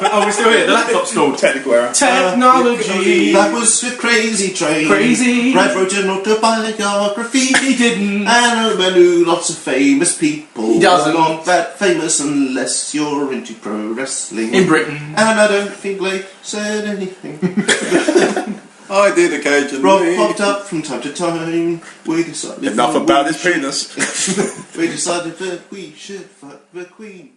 Oh, we're still here. The laptop's stalled. Technical error. Technology. That was a crazy train. Crazy. Brad wrote an autobiography. He didn't. And I knew lots of famous people. He doesn't. Not that famous unless you're into pro wrestling. In Britain. And I don't think Blake said anything. I did occasionally. Rob popped up from time to time. We decided. Enough about his penis. We decided that we should fuck the Queen.